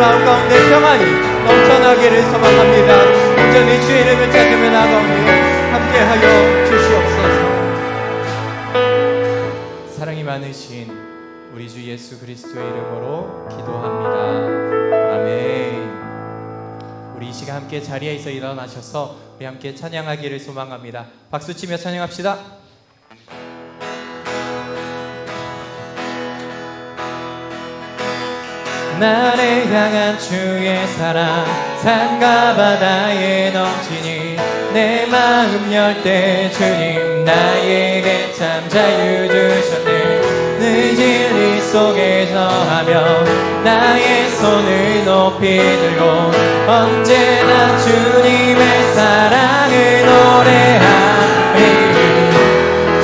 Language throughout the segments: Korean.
마음 가운데 평안이 넘쳐나기를 소망합니다. 온전히 주의 이름을 찾으며 나아가오니 함께하여 주시옵소서. 사랑이 많으신 우리 주 예수 그리스도의 이름으로 기도합니다. 아멘. 우리 이 시간 함께 자리에서 일어나셔서 우리 함께 찬양하기를 소망합니다. 박수치며 찬양합시다. 나를 향한 주의 사랑 산과 바다에 넘치니 내 마음 열 때 주님 나에게 참 자유 주셨네. 늘 진리 속에서 하며 나의 손을 높이 들고 언제나 주님의 사랑을 노래하리.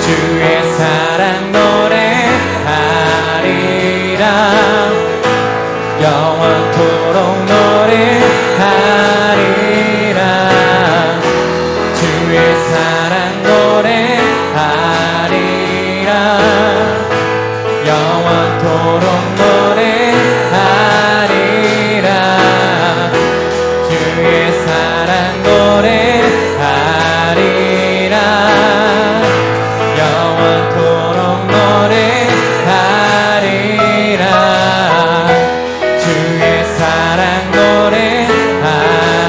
주의 사랑 노래하리라. 영원토록 노래하리라. 주의 사랑 노래하리라. 영원토록 노래하리라. 주의 사랑 노래하리라. 영원토록 노래하리라. 주의 사랑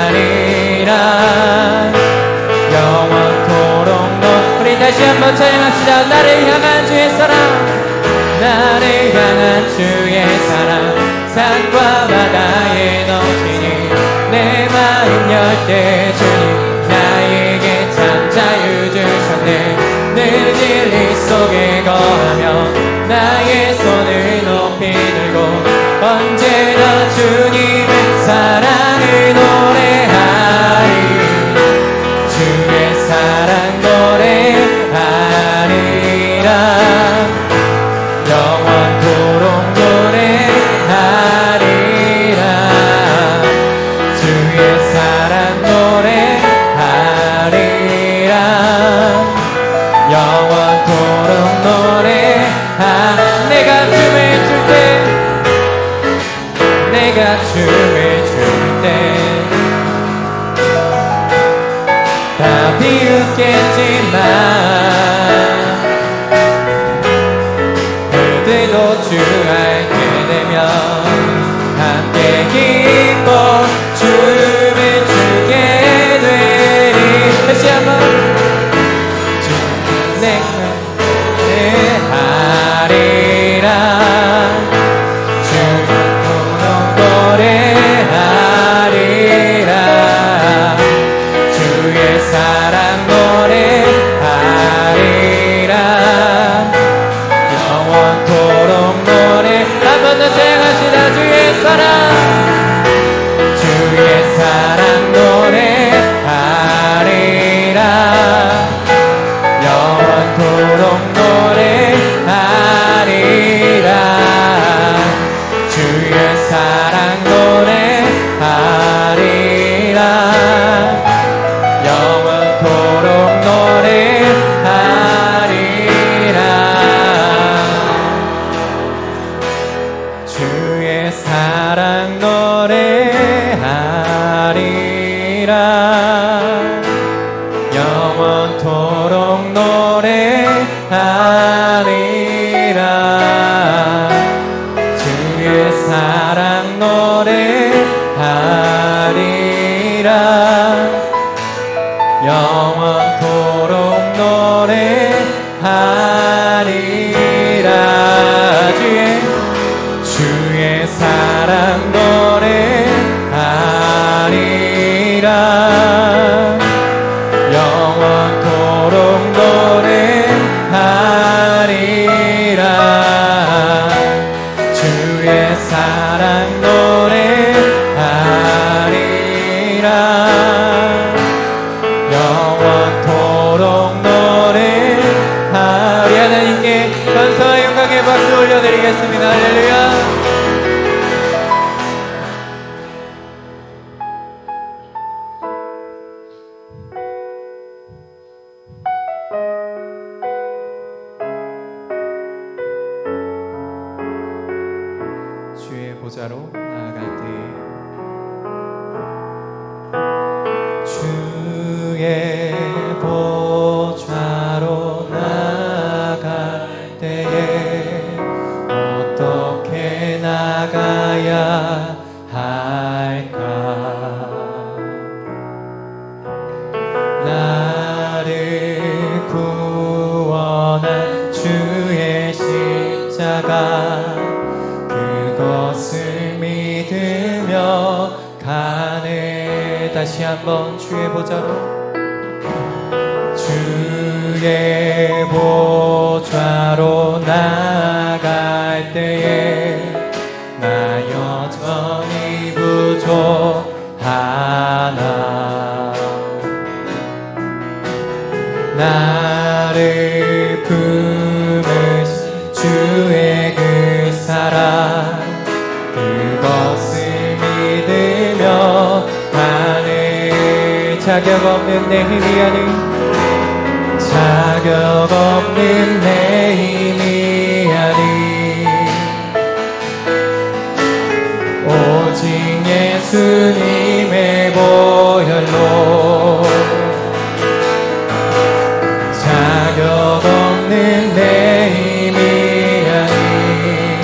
노래하리라. 영원토록 우리 다시 한번 찬양합시다. 나를 향한 주의 사랑, 나를 향한 주의 사랑 산과 바다에 넘치니 내 마음 열 때 주님 나에게 참 자유 주셨네. 늘 진리 속에 거하며 나의 손을 높이 들고 언제나 주님의 사랑을 노래하리. 주의 사랑 노래하리라. 영원토록 노래하리라. 주의 사랑 노래하리라. 영원토록 내가 춤을 출 때, 내가 춤을 출 때 다 비웃겠지만 그대도 주 알게 되면 함께 기뻐 춤을 추게 되리. 다시 한번 노래하리라. 주님으로 노래하리라. 주의 사랑 노래하리라. 영원토록 노래. 한 번 더 찬양합시다. 주의 사랑, 주의 사랑 노래하리라. 영원토록 노래하리라. 주의 사랑 노래하리라. 영원토록 노래하리라. 주의 사랑 노래하리라. 영원토록 노래하리라. 주의 사랑 노래하리라. 영원토록 노래하리라. 주의 사랑 노래하리라. 영원토록 노래하리라. 주의 사랑 노래하리라. 영원토록 노래하리. 하나님께 감사와 영광의 박수 올려드리겠습니다. 할렐루야. 주의 보좌로 나아갈 때에 나가야 할까? 나를 구원한 주의 십자가 그것을 믿으며 가네. 다시 한번 주의 보좌로 주의 보좌로 나갈 때에 나 여전히 부족하나. 나를 품으신 주의 그 사랑 그것을 믿으며 가네. 자격 없는 내 힘이 아닌 자격 없는 내 힘이 아닌 오직 예수님의 보혈로 자격 없는 내 힘이 아닌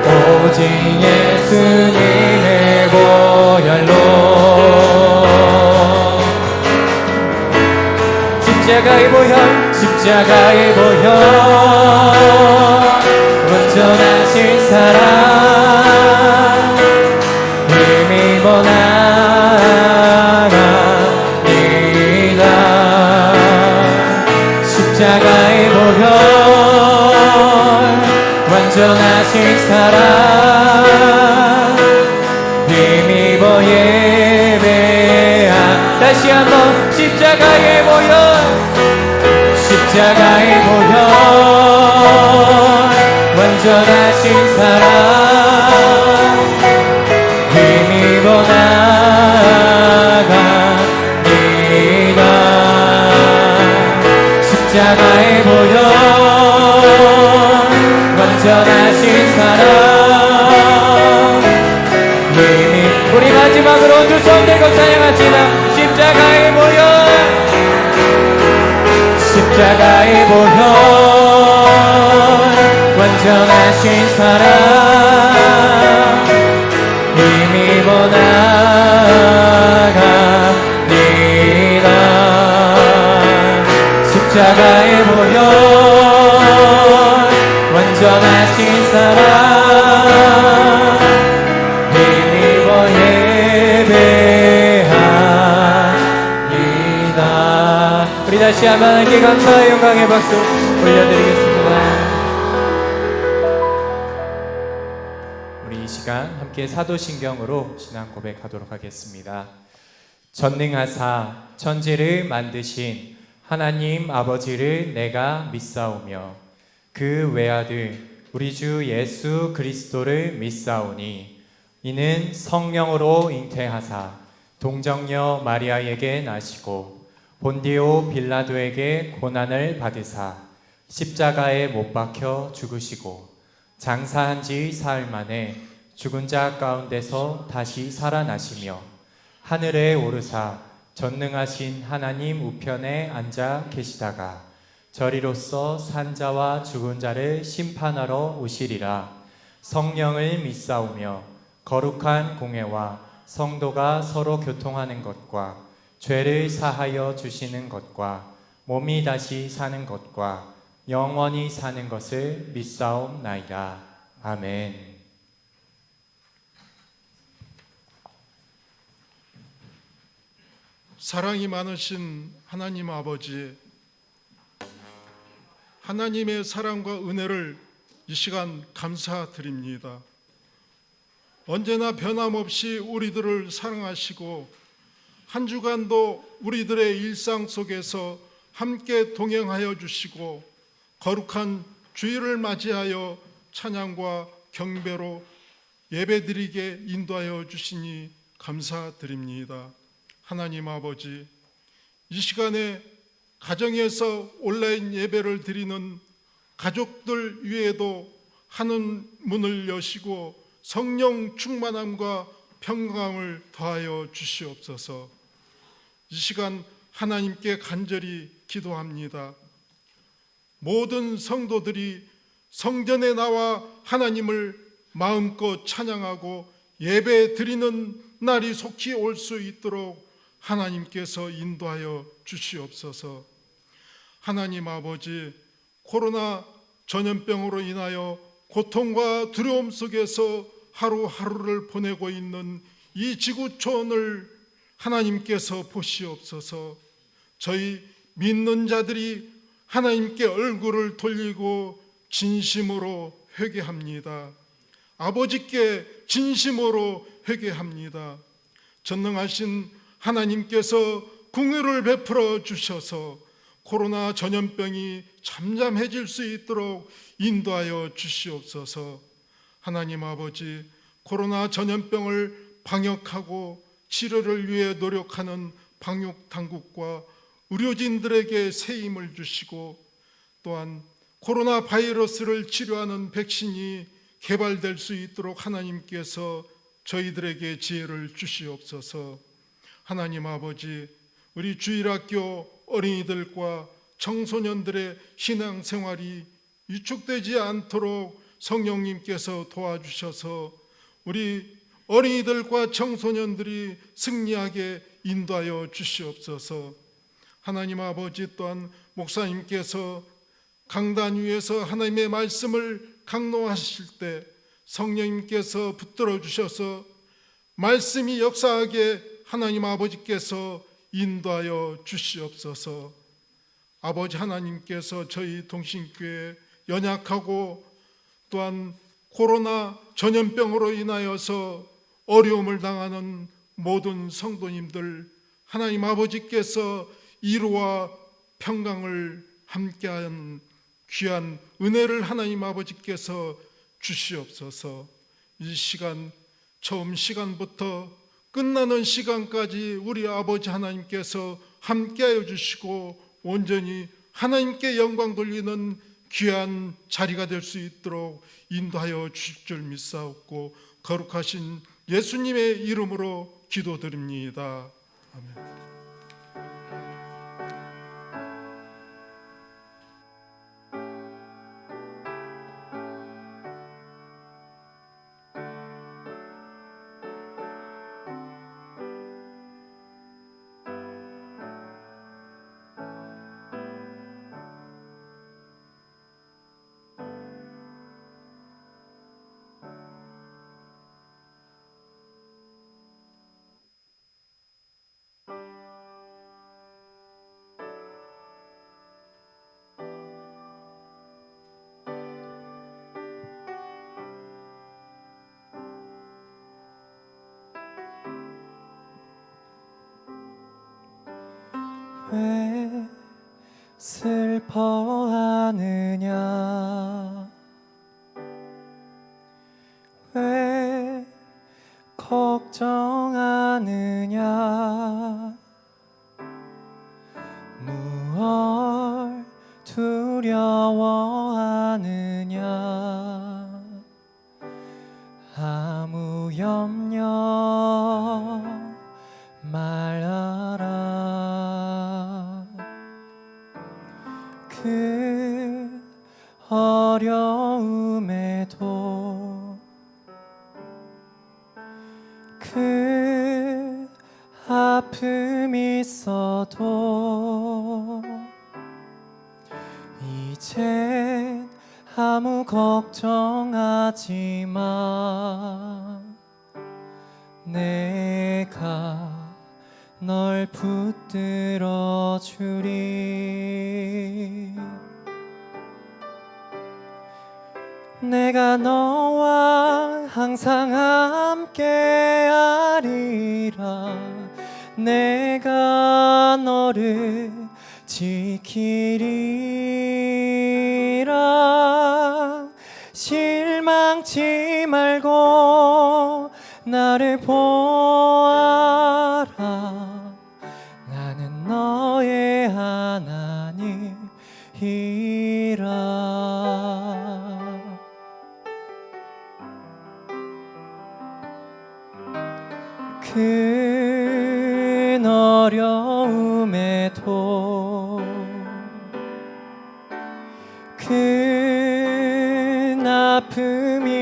오직 예수님의 보혈로 십자가의 보혈 십자가의 보혈 온전하신 사랑 힘입어 나갑니다. 십자가의 보혈 완전하신 사랑 힘입어 예배하. 다시 한번 십자가의 보혈 십자가의 보혈 완전하신 사랑 힘입어 나갑니다. 십자가의 보혈 완전하신 사랑 힘이. 우리 마지막으로 두 손 들고 찬양합시다. 십자가의 보혈 십자가의 보혈 완전하신 사랑 힘입어 나갑니다. 십자가의 보혈 완전하신 사랑 힘입어 예배합니다. 우리 다시 한번 함께 감사의 영광의 박수 올려드리겠습니다. 우리 이 시간 함께 사도신경으로 신앙 고백하도록 하겠습니다. 전능하사 천지를 만드신 하나님 아버지를 내가 믿사오며 그 외아들 우리 주 예수 그리스도를 믿사오니 이는 성령으로 잉태하사 동정녀 마리아에게 나시고 본디오 빌라도에게 고난을 받으사 십자가에 못 박혀 죽으시고 장사한 지 사흘 만에 죽은 자 가운데서 다시 살아나시며 하늘에 오르사 전능하신 하나님 우편에 앉아 계시다가 저리로서 산자와 죽은 자를 심판하러 오시리라. 성령을 믿사오며 거룩한 공회와 성도가 서로 교통하는 것과 죄를 사하여 주시는 것과 몸이 다시 사는 것과 영원히 사는 것을 믿사옵나이다. 아멘. 사랑이 많으신 하나님 아버지, 하나님의 사랑과 은혜를 이 시간 감사드립니다. 언제나 변함없이 우리들을 사랑하시고 한 주간도 우리들의 일상 속에서 함께 동행하여 주시고 거룩한 주일을 맞이하여 찬양과 경배로 예배드리게 인도하여 주시니 감사드립니다. 하나님 아버지, 이 시간에 가정에서 온라인 예배를 드리는 가족들 위에도 하늘 문을 여시고 성령 충만함과 평강을 더하여 주시옵소서. 이 시간 하나님께 간절히 기도합니다. 모든 성도들이 성전에 나와 하나님을 마음껏 찬양하고 예배 드리는 날이 속히 올 수 있도록 하나님께서 인도하여 주시옵소서. 하나님 아버지, 코로나 전염병으로 인하여 고통과 두려움 속에서 하루하루를 보내고 있는 이 지구촌을 하나님께서 보시옵소서. 저희 믿는 자들이 하나님께 얼굴을 돌리고 진심으로 회개합니다. 아버지께 진심으로 회개합니다. 전능하신 하나님께서 긍휼을 베풀어 주셔서 코로나 전염병이 잠잠해질 수 있도록 인도하여 주시옵소서. 하나님 아버지, 코로나 전염병을 방역하고 치료를 위해 노력하는 방역 당국과 의료진들에게 새 힘을 주시고, 또한 코로나 바이러스를 치료하는 백신이 개발될 수 있도록 하나님께서 저희들에게 지혜를 주시옵소서. 하나님 아버지, 우리 주일학교 어린이들과 청소년들의 신앙생활이 위축되지 않도록 성령님께서 도와주셔서 우리 어린이들과 청소년들이 승리하게 인도하여 주시옵소서. 하나님 아버지, 또한 목사님께서 강단 위에서 하나님의 말씀을 강론하실 때 성령님께서 붙들어 주셔서 말씀이 역사하게 하나님 아버지께서 인도하여 주시옵소서. 아버지 하나님께서 저희 동신교회 연약하고 또한 코로나 전염병으로 인하여서 어려움을 당하는 모든 성도님들, 하나님 아버지께서 이루와 평강을 함께하는 귀한 은혜를 하나님 아버지께서 주시옵소서. 이 시간, 처음 시간부터 끝나는 시간까지 우리 아버지 하나님께서 함께하여 주시고 온전히 하나님께 영광 돌리는 귀한 자리가 될 수 있도록 인도하여 주실 줄 믿사옵고 거룩하신 예수님의 이름으로 기도드립니다. 아멘. 왜 슬퍼하느냐, 왜 걱정하느냐, 무얼 두려워하느냐, 아무 염려 말아라. 그 어려움에도 그 아픔 있어도 이젠 아무 걱정하지 마. 내가 널 붙들어 주리. 내가 너와 항상 함께 하리라. 내가 너를 지키리라. 실망치 말고 나를 보아라. 나는 너의 하나님이라. 큰 어려움에도 큰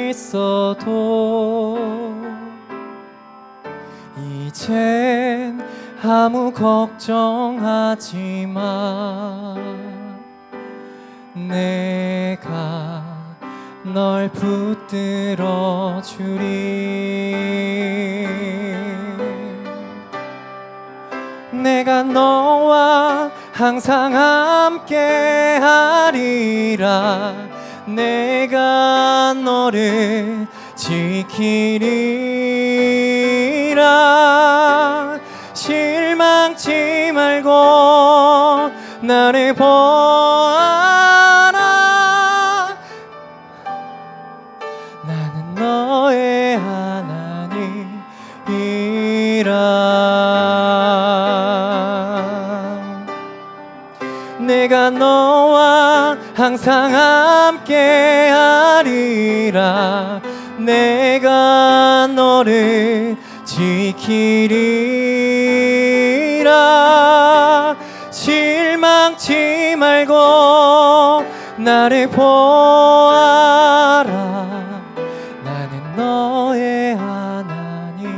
있어도 이젠 아무 걱정하지 마. 내가 널 붙들어 주리. 내가 너와 항상 함께 하리라. 내가 너를 지키리라. 실망치 말고 나를 보아라. 나는 너의 하나님이라. 내가 너와 항상 함께 하리라. 내가 너를 지키리라. 실망치 말고 나를 보아라. 나는 너의 하나님이라.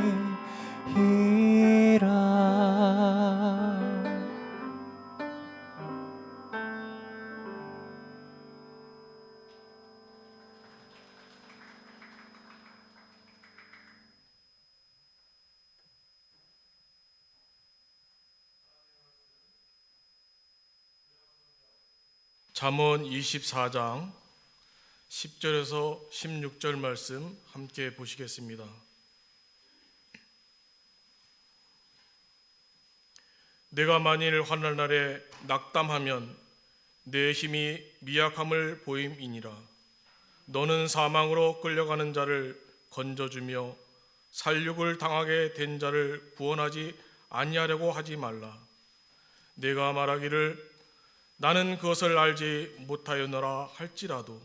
잠언 24장 10절에서 16절 말씀 함께 보시겠습니다. 내가 만일 환난 날에 낙담하면 내 힘이 미약함을 보임이니라. 너는 사망으로 끌려가는 자를 건져주며 살육을 당하게 된 자를 구원하지 아니하려고 하지 말라. 내가 말하기를 나는 그것을 알지 못하였노라 할지라도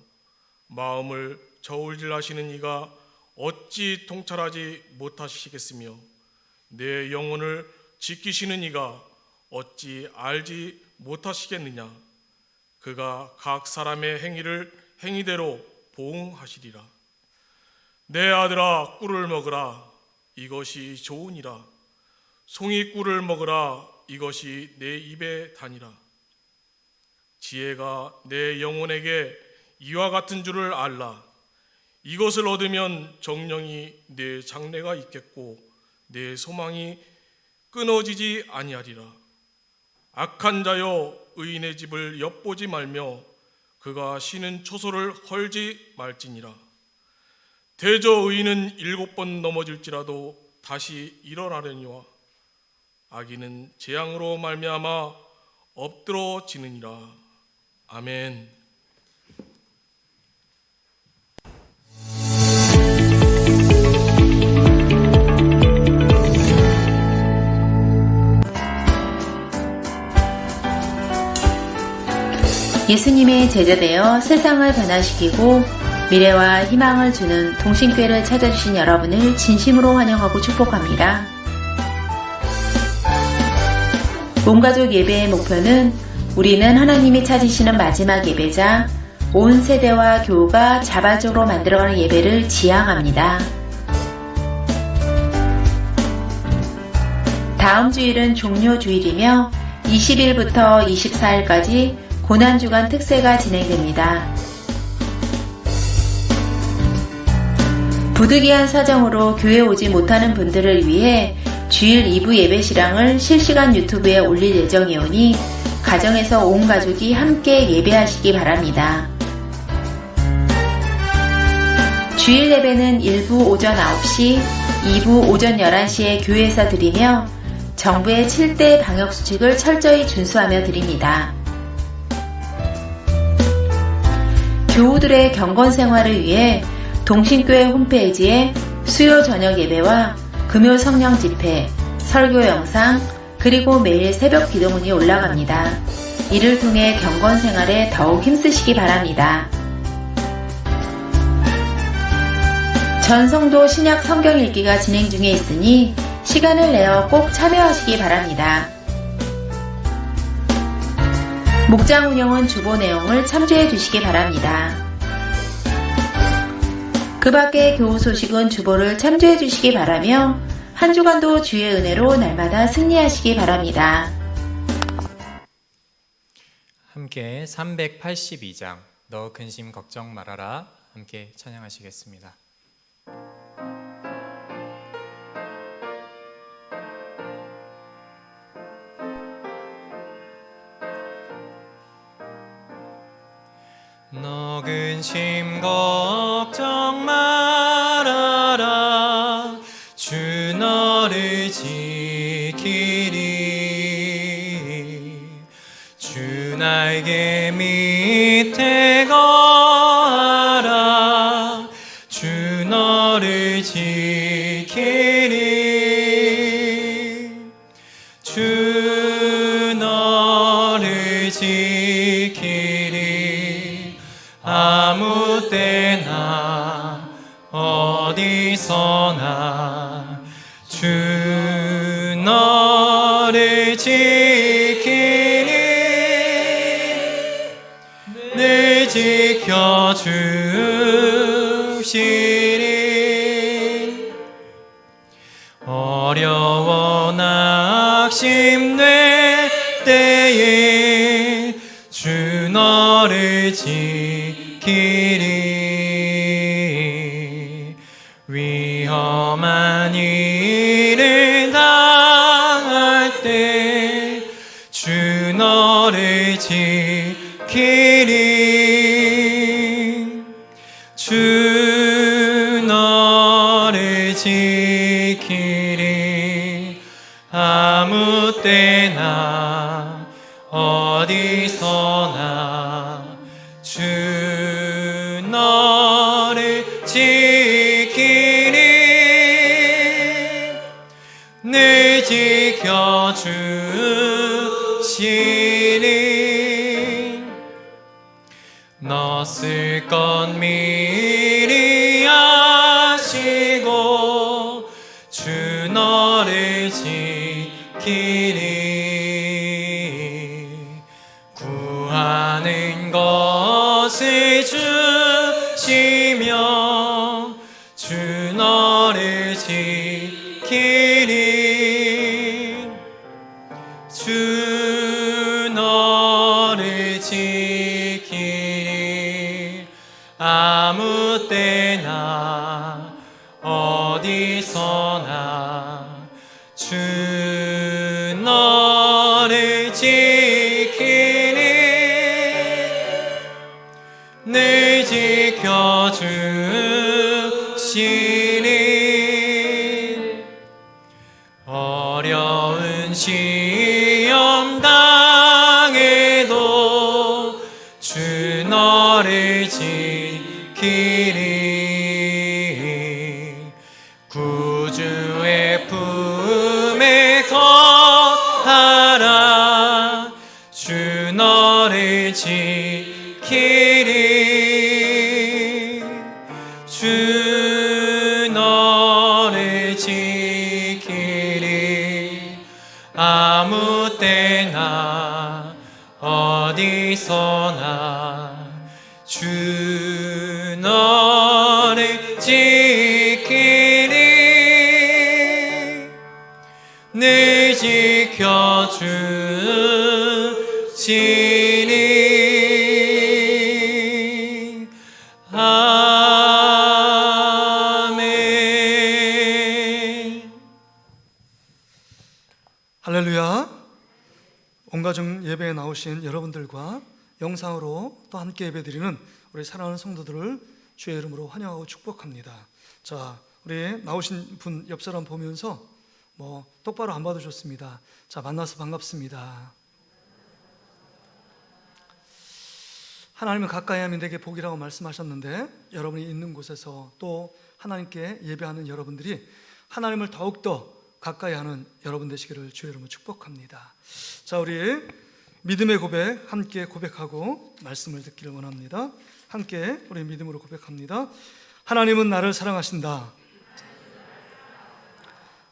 마음을 저울질하시는 이가 어찌 통찰하지 못하시겠으며 내 영혼을 지키시는 이가 어찌 알지 못하시겠느냐. 그가 각 사람의 행위를 행위대로 보응하시리라. 내 아들아, 꿀을 먹으라. 이것이 좋으니라. 송이 꿀을 먹으라. 이것이 내 입에 다니라. 지혜가 내 영혼에게 이와 같은 줄을 알라. 이것을 얻으면 정령이 내 장래가 있겠고 내 소망이 끊어지지 아니하리라. 악한 자여, 의인의 집을 엿보지 말며 그가 쉬는 초소를 헐지 말지니라. 대저 의인은 7번 넘어질지라도 다시 일어나려니와 악인은 재앙으로 말미암아 엎드러지느니라. 아멘. 예수님의 제자되어 세상을 변화시키고 미래와 희망을 주는 동신교회를 찾아주신 여러분을 진심으로 환영하고 축복합니다. 몸가족 예배의 목표는 우리는 하나님이 찾으시는 마지막 예배자, 온 세대와 교우가 자발적으로 만들어가는 예배를 지향합니다. 다음 주일은 종료주일이며 20일부터 24일까지 고난주간 특세가 진행됩니다. 부득이한 사정으로 교회 오지 못하는 분들을 위해 주일 2부 예배 실황을 실시간 유튜브에 올릴 예정이오니 가정에서 온 가족이 함께 예배하시기 바랍니다. 주일 예배는 1부 오전 9시, 2부 오전 11시에 교회에서 드리며 정부의 7대 방역수칙을 철저히 준수하며 드립니다. 교우들의 경건 생활을 위해 동신교회 홈페이지에 수요 저녁 예배와 금요 성령 집회, 설교 영상, 그리고 매일 새벽 기도문이 올라갑니다. 이를 통해 경건 생활에 더욱 힘쓰시기 바랍니다. 전성도 신약 성경 읽기가 진행 중에 있으니 시간을 내어 꼭 참여하시기 바랍니다. 목장 운영은 주보 내용을 참조해 주시기 바랍니다. 그 밖의 교우 소식은 주보를 참조해 주시기 바라며 한 주간도 주의 은혜로 날마다 승리하시기 바랍니다. 함께 382장 너 근심 걱정 말아라 함께 찬양하시겠습니다. 너 근심 걱정 말아라 주 너를 지키리 주 날개 밑에 거하라 주 너를 지키리 주 너를 지키리 아무 때나 어디서나 주 너를 지키니 늘 지켜주시리 어려워 낙심될 때에 주 너를 지키리 위험한 일을 당할 때 주 너를 지키리 주 너를 지키리 아무 때나 어디서나 주 너를 지키리 늘 지켜주시니 너 쓸 것 미리 아시고 주 너를 지키리 구하는 것을 주시며 주 너를 지키리 주 너를 지키리 아무 때나 어디서나 주 너를 지키리 늘 지켜주시니 어려운 시험 당해도 주 너를 지키리 구주의 품에 거하라 주 너를 지키리 주 너를 지키리 아무 때나 어디서나 주 너를 지키리 늘 지켜주시니 아멘. 할렐루야. 온가정 예배에 나오신 여러분들과 영상으로 또 함께 예배드리는 우리 사랑하는 성도들을 주의 이름으로 환영하고 축복합니다. 자, 우리 나오신 분 옆 사람 보면서 똑바로 안 봐도 좋습니다. 자, 만나서 반갑습니다. 하나님을 가까이 하면 내게 복이라고 말씀하셨는데 여러분이 있는 곳에서 또 하나님께 예배하는 여러분들이 하나님을 더욱더 가까이 하는 여러분 되시기를 주의 이름으로 축복합니다. 자, 우리 믿음의 고백 함께 고백하고 말씀을 듣기를 원합니다. 함께 우리 믿음으로 고백합니다. 하나님은 나를 사랑하신다.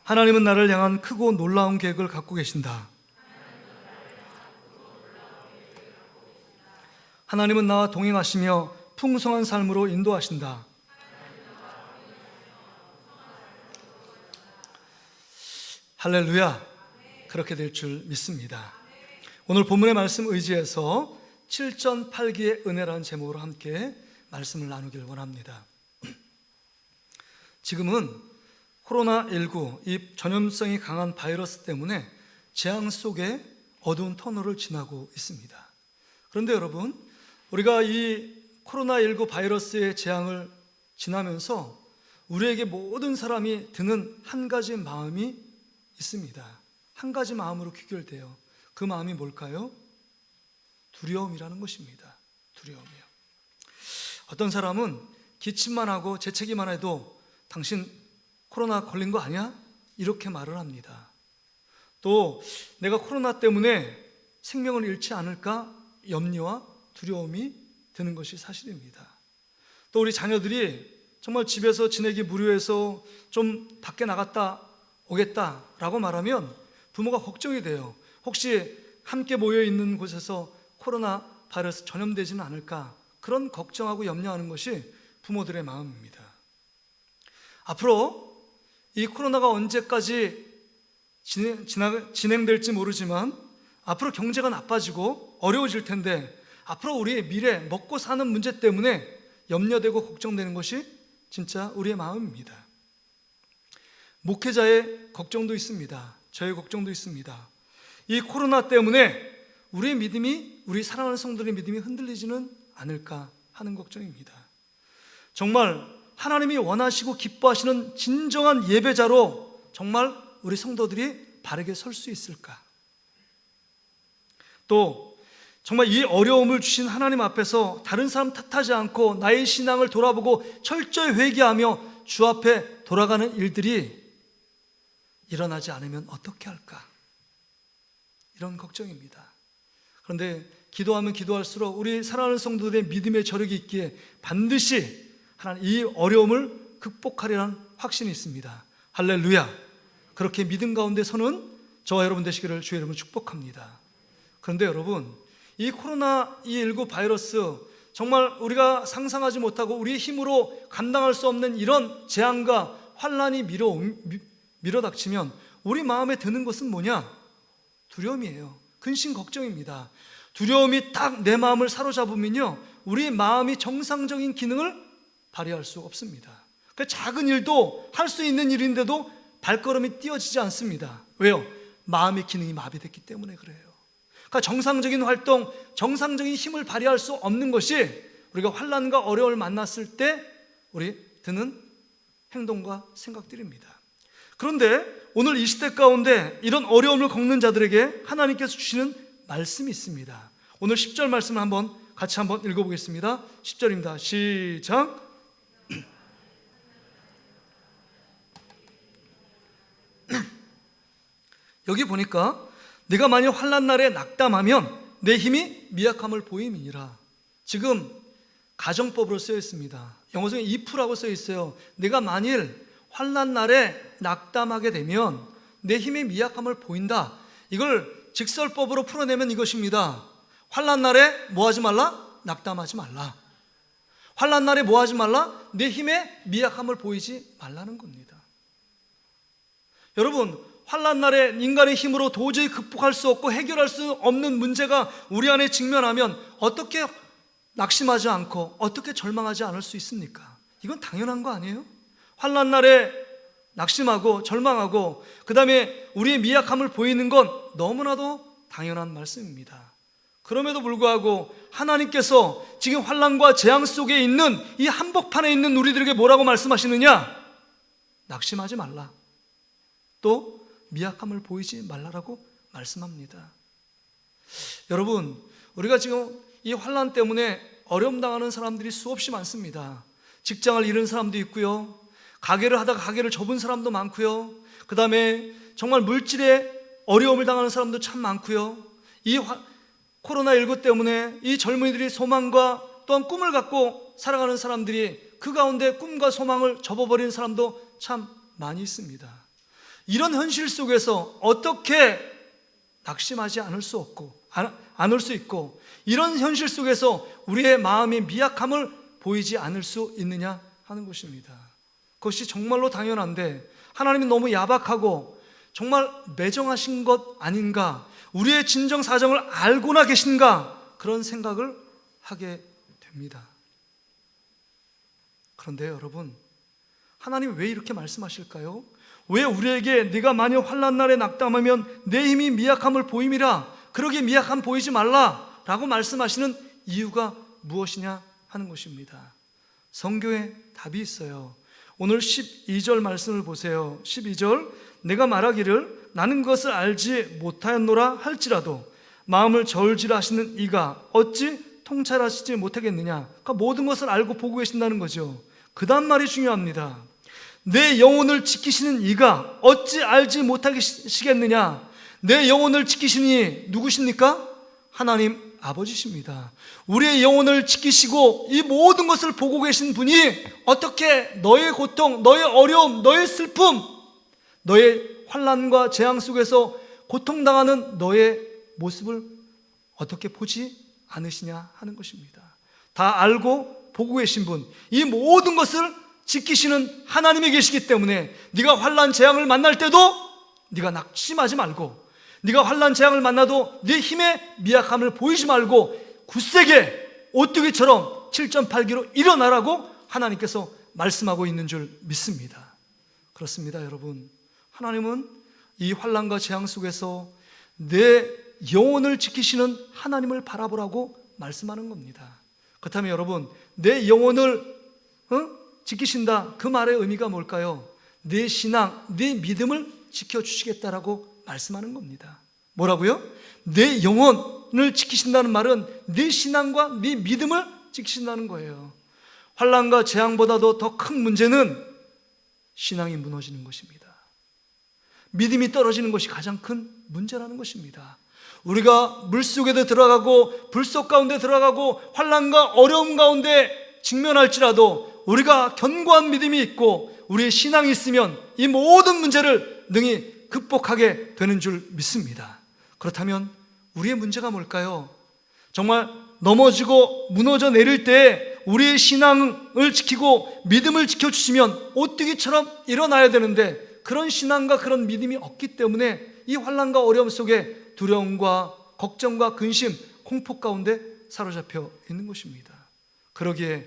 하나님은 나를 향한 크고 놀라운 계획을 갖고 계신다. 하나님은 나와 동행하시며 풍성한 삶으로 인도하신다. 할렐루야. 그렇게 될 줄 믿습니다. 오늘 본문의 말씀 의지해서 7전8기의 은혜라는 제목으로 함께 말씀을 나누길 원합니다. 지금은 코로나19 이 전염성이 강한 바이러스 때문에 재앙 속에 어두운 터널을 지나고 있습니다. 그런데 여러분, 우리가 이 코로나19 바이러스의 재앙을 지나면서 우리에게 모든 사람이 드는 한 가지 마음이 있습니다. 한 가지 마음으로 귀결돼요. 그 마음이 뭘까요? 두려움이라는 것입니다. 두려움이요. 어떤 사람은 기침만 하고 재채기만 해도 당신 코로나 걸린 거 아니야? 이렇게 말을 합니다. 또 내가 코로나 때문에 생명을 잃지 않을까 염려와 두려움이 드는 것이 사실입니다. 또 우리 자녀들이 정말 집에서 지내기 무료해서 좀 밖에 나갔다 오겠다라고 말하면 부모가 걱정이 돼요. 혹시 함께 모여 있는 곳에서 코로나 바이러스 전염되지는 않을까, 그런 걱정하고 염려하는 것이 부모들의 마음입니다. 앞으로 이 코로나가 언제까지 진행될지 모르지만 앞으로 경제가 나빠지고 어려워질 텐데, 앞으로 우리의 미래 먹고 사는 문제 때문에 염려되고 걱정되는 것이 진짜 우리의 마음입니다. 목회자의 걱정도 있습니다. 저의 걱정도 있습니다. 이 코로나 때문에 우리의 믿음이, 우리 사랑하는 성도들의 믿음이 흔들리지는 않을까 하는 걱정입니다. 정말 하나님이 원하시고 기뻐하시는 진정한 예배자로 정말 우리 성도들이 바르게 설 수 있을까? 또 정말 이 어려움을 주신 하나님 앞에서 다른 사람 탓하지 않고 나의 신앙을 돌아보고 철저히 회개하며 주 앞에 돌아가는 일들이 일어나지 않으면 어떻게 할까? 이런 걱정입니다. 그런데 기도하면 기도할수록 우리 사랑하는 성도들의 믿음의 저력이 있기에 반드시 하나님 이 어려움을 극복하리라는 확신이 있습니다. 할렐루야. 그렇게 믿음 가운데 서는 저와 여러분 되시기를 주의 이름으로 축복합니다. 그런데 여러분, 이 코로나19 바이러스 정말 우리가 상상하지 못하고 우리의 힘으로 감당할 수 없는 이런 재앙과 환란이 밀어닥치면 우리 마음에 드는 것은 뭐냐? 두려움이에요. 근심 걱정입니다. 두려움이 딱 내 마음을 사로잡으면요, 우리 마음이 정상적인 기능을 발휘할 수 없습니다. 그 작은 일도 할 수 있는 일인데도 발걸음이 띄어지지 않습니다. 왜요? 마음의 기능이 마비됐기 때문에 그래요. 그러니까 정상적인 활동, 정상적인 힘을 발휘할 수 없는 것이 우리가 환난과 어려움을 만났을 때 우리 드는 행동과 생각들입니다. 그런데 오늘 이 시대 가운데 이런 어려움을 겪는 자들에게 하나님께서 주시는 말씀이 있습니다. 오늘 10절 말씀을 같이 한번 읽어보겠습니다. 10절입니다. 시작. 여기 보니까 네가 만일 환난 날에 낙담하면 내 힘이 미약함을 보임이니라. 지금 가정법으로 쓰여 있습니다. 영어성에 if라고 쓰여 있어요. 내가 만일 환난 날에 낙담하게 되면 내 힘의 미약함을 보인다. 이걸 직설법으로 풀어내면 이것입니다. 환난 날에 뭐 하지 말라? 낙담하지 말라. 환난 날에 뭐 하지 말라? 내 힘의 미약함을 보이지 말라는 겁니다. 여러분, 환난 날에 인간의 힘으로 도저히 극복할 수 없고 해결할 수 없는 문제가 우리 안에 직면하면 어떻게 낙심하지 않고 어떻게 절망하지 않을 수 있습니까? 이건 당연한 거 아니에요? 환난 날에 낙심하고 절망하고 그 다음에 우리의 미약함을 보이는 건 너무나도 당연한 말씀입니다. 그럼에도 불구하고 하나님께서 지금 환난과 재앙 속에 있는 이 한복판에 있는 우리들에게 뭐라고 말씀하시느냐? 낙심하지 말라. 또 미약함을 보이지 말라라고 말씀합니다. 여러분, 우리가 지금 이 환난 때문에 어려움 당하는 사람들이 수없이 많습니다. 직장을 잃은 사람도 있고요, 가게를 하다가 가게를 접은 사람도 많고요, 그 다음에 정말 물질에 어려움을 당하는 사람도 참 많고요, 이 코로나19 때문에 이 젊은이들이 소망과 또한 꿈을 갖고 살아가는 사람들이 그 가운데 꿈과 소망을 접어버리는 사람도 참 많이 있습니다. 이런 현실 속에서 어떻게 낙심하지 않을 수 있고 이런 현실 속에서 우리의 마음의 미약함을 보이지 않을 수 있느냐 하는 것입니다. 그것이 정말로 당연한데 하나님은 너무 야박하고 정말 매정하신 것 아닌가, 우리의 진정 사정을 알고나 계신가, 그런 생각을 하게 됩니다. 그런데 여러분, 하나님 왜 이렇게 말씀하실까요? 왜 우리에게 네가 만일 환난 날에 낙담하면 내 힘이 미약함을 보임이라, 그러기에 미약함 보이지 말라 라고 말씀하시는 이유가 무엇이냐 하는 것입니다. 성경에 답이 있어요. 오늘 12절 말씀을 보세요. 12절, 내가 말하기를 나는 그것을 알지 못하였노라 할지라도 마음을 저울질라 하시는 이가 어찌 통찰하시지 못하겠느냐. 그러니까 모든 것을 알고 보고 계신다는 거죠. 그 다음 말이 중요합니다. 내 영혼을 지키시는 이가 어찌 알지 못하시겠느냐. 내 영혼을 지키시니 누구십니까? 하나님 아버지십니다. 우리의 영혼을 지키시고 이 모든 것을 보고 계신 분이 어떻게 너의 고통, 너의 어려움, 너의 슬픔, 너의 환난과 재앙 속에서 고통당하는 너의 모습을 어떻게 보지 않으시냐 하는 것입니다. 다 알고 보고 계신 분, 이 모든 것을 지키시는 하나님이 계시기 때문에 네가 환난 재앙을 만날 때도 네가 낙심하지 말고, 네가 환난 재앙을 만나도 네 힘의 미약함을 보이지 말고 굳세게 오뚜기처럼 7.8기로 일어나라고 하나님께서 말씀하고 있는 줄 믿습니다. 그렇습니다, 여러분. 하나님은 이 환난과 재앙 속에서 내 영혼을 지키시는 하나님을 바라보라고 말씀하는 겁니다. 그렇다면 여러분, 내 영혼을 지키신다, 그 말의 의미가 뭘까요? 내 신앙, 내 믿음을 지켜주시겠다라고 말씀하는 겁니다. 뭐라고요? 내 영혼을 지키신다는 말은 내 신앙과 네 믿음을 지키신다는 거예요. 환난과 재앙보다도 더 큰 문제는 신앙이 무너지는 것입니다. 믿음이 떨어지는 것이 가장 큰 문제라는 것입니다. 우리가 물속에도 들어가고 불속 가운데 들어가고 환난과 어려움 가운데 직면할지라도 우리가 견고한 믿음이 있고 우리의 신앙이 있으면 이 모든 문제를 능히 극복하게 되는 줄 믿습니다. 그렇다면 우리의 문제가 뭘까요? 정말 넘어지고 무너져 내릴 때 우리의 신앙을 지키고 믿음을 지켜주시면 오뚜기처럼 일어나야 되는데 그런 신앙과 그런 믿음이 없기 때문에 이 환난과 어려움 속에 두려움과 걱정과 근심, 공포 가운데 사로잡혀 있는 것입니다. 그러기에